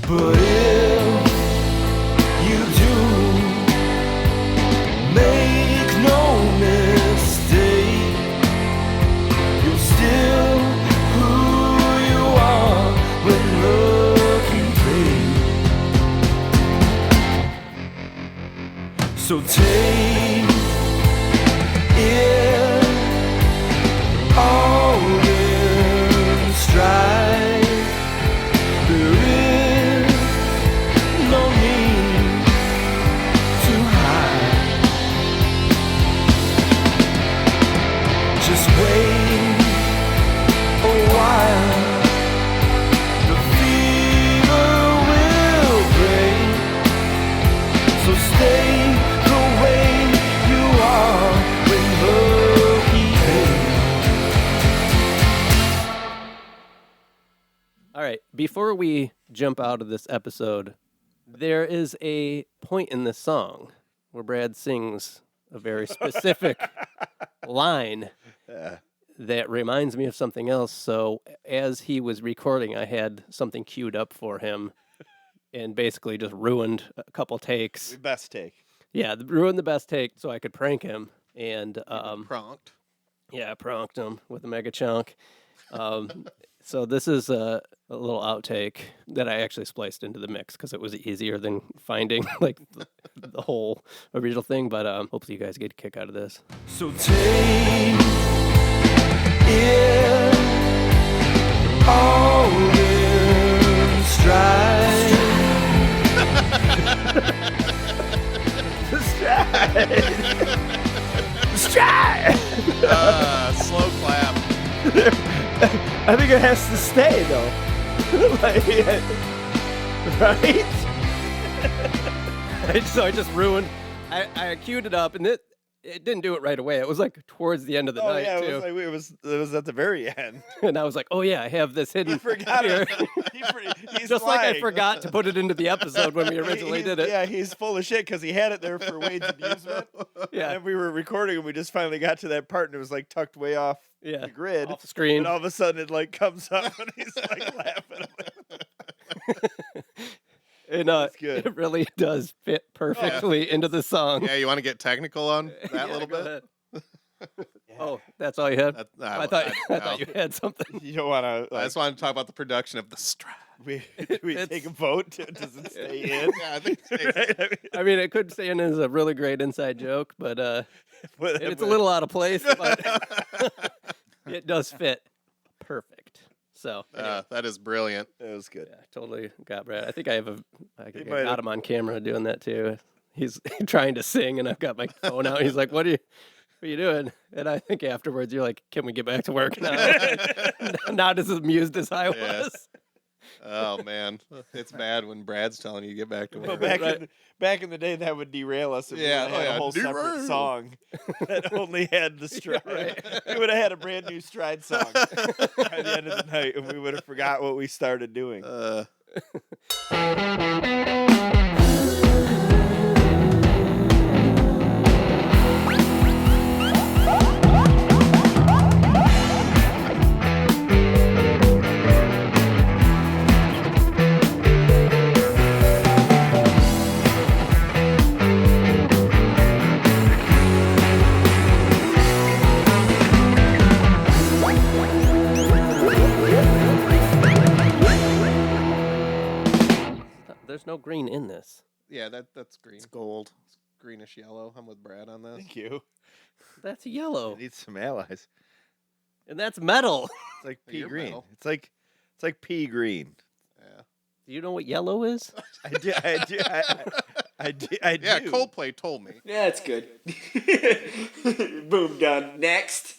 Speaker 4: But if you do, make no mistake, you're still who you are when looking fade. So take it all in stride. There is no need to hide. Just wait a while. The fever will break. So stay the way you are when looking fade.
Speaker 1: All right, before we jump out of this episode, there is a point in this song where Brad sings a very specific line that reminds me of something else. So as he was recording, I had something queued up for him and basically just ruined a couple takes.
Speaker 3: Best take.
Speaker 1: Yeah, ruined the best take so I could prank him. And
Speaker 2: Pranked.
Speaker 1: yeah, I pranked him with a mega chunk. So this is a little outtake that I actually spliced into the mix because it was easier than finding like the whole original thing. But hopefully you guys get a kick out of this.
Speaker 4: So take it all in stride. Stride.
Speaker 2: Slow clap.
Speaker 5: I think it has to stay though. Like, right?
Speaker 1: So I just ruined. I queued it up and it didn't do it right away. It was like towards the end of the night
Speaker 3: yeah,
Speaker 1: too.
Speaker 3: it was at the very end.
Speaker 1: And I was like, oh yeah, I have this hidden
Speaker 3: Forgot
Speaker 1: here.
Speaker 3: it. He's
Speaker 1: Just like I
Speaker 3: lying.
Speaker 1: forgot to put it into the episode when we originally did it.
Speaker 3: Yeah, he's full of shit because he had it there for Wade's amusement.
Speaker 1: Yeah.
Speaker 3: And we were recording and we just finally got to that part and it was like tucked way off
Speaker 1: Yeah.
Speaker 3: the grid.
Speaker 1: Off the screen.
Speaker 3: And all of a sudden it like comes up and he's like laughing.
Speaker 1: And
Speaker 3: That's good.
Speaker 1: it really does fit perfectly into the song.
Speaker 2: Yeah, you want to get technical on that
Speaker 1: Yeah,
Speaker 2: little
Speaker 1: go
Speaker 2: bit?
Speaker 1: ahead. Oh, that's all you had? I thought you had something.
Speaker 3: You don't want to.
Speaker 2: I just wanted to talk about the production of the strap.
Speaker 3: we
Speaker 1: It's-
Speaker 3: take a vote. Does it stay in?
Speaker 2: Yeah, I think it's
Speaker 3: Right?
Speaker 1: I mean, it could stand as a really great inside joke, but
Speaker 3: But-
Speaker 1: it's a little out of place, but it does fit perfect. So anyway,
Speaker 2: that is brilliant.
Speaker 3: It was good.
Speaker 1: yeah, totally got Brad. I think I
Speaker 3: might
Speaker 1: got
Speaker 3: have-
Speaker 1: him on camera doing that too. He's trying to sing, and I've got my phone out. He's like, "What are you doing?" And I think afterwards, you're like, "Can we get back to work now?" Not as amused as I
Speaker 2: Yeah.
Speaker 1: was.
Speaker 2: Oh man, it's bad when Brad's telling you to get back to
Speaker 3: But
Speaker 2: work.
Speaker 3: back in the day, that would derail us if
Speaker 2: Yeah,
Speaker 3: we would've had a whole separate
Speaker 2: Derail.
Speaker 3: song that only had the stride. We would have had a brand new stride song by the end of the night, and we would have forgot what we started doing.
Speaker 1: There's no green in this.
Speaker 2: Yeah, that's green.
Speaker 3: It's gold.
Speaker 2: Greenish yellow. I'm with Brad on this.
Speaker 3: Thank you.
Speaker 1: That's yellow,
Speaker 3: I need some allies.
Speaker 1: and that's metal.
Speaker 3: It's like pea
Speaker 2: You're
Speaker 3: green.
Speaker 2: metal.
Speaker 3: It's like pea green.
Speaker 2: Yeah.
Speaker 1: Do you know what yellow is?
Speaker 3: I do. I
Speaker 2: Yeah,
Speaker 3: do.
Speaker 2: Coldplay told me.
Speaker 7: Yeah, it's good. Boom, done. Next.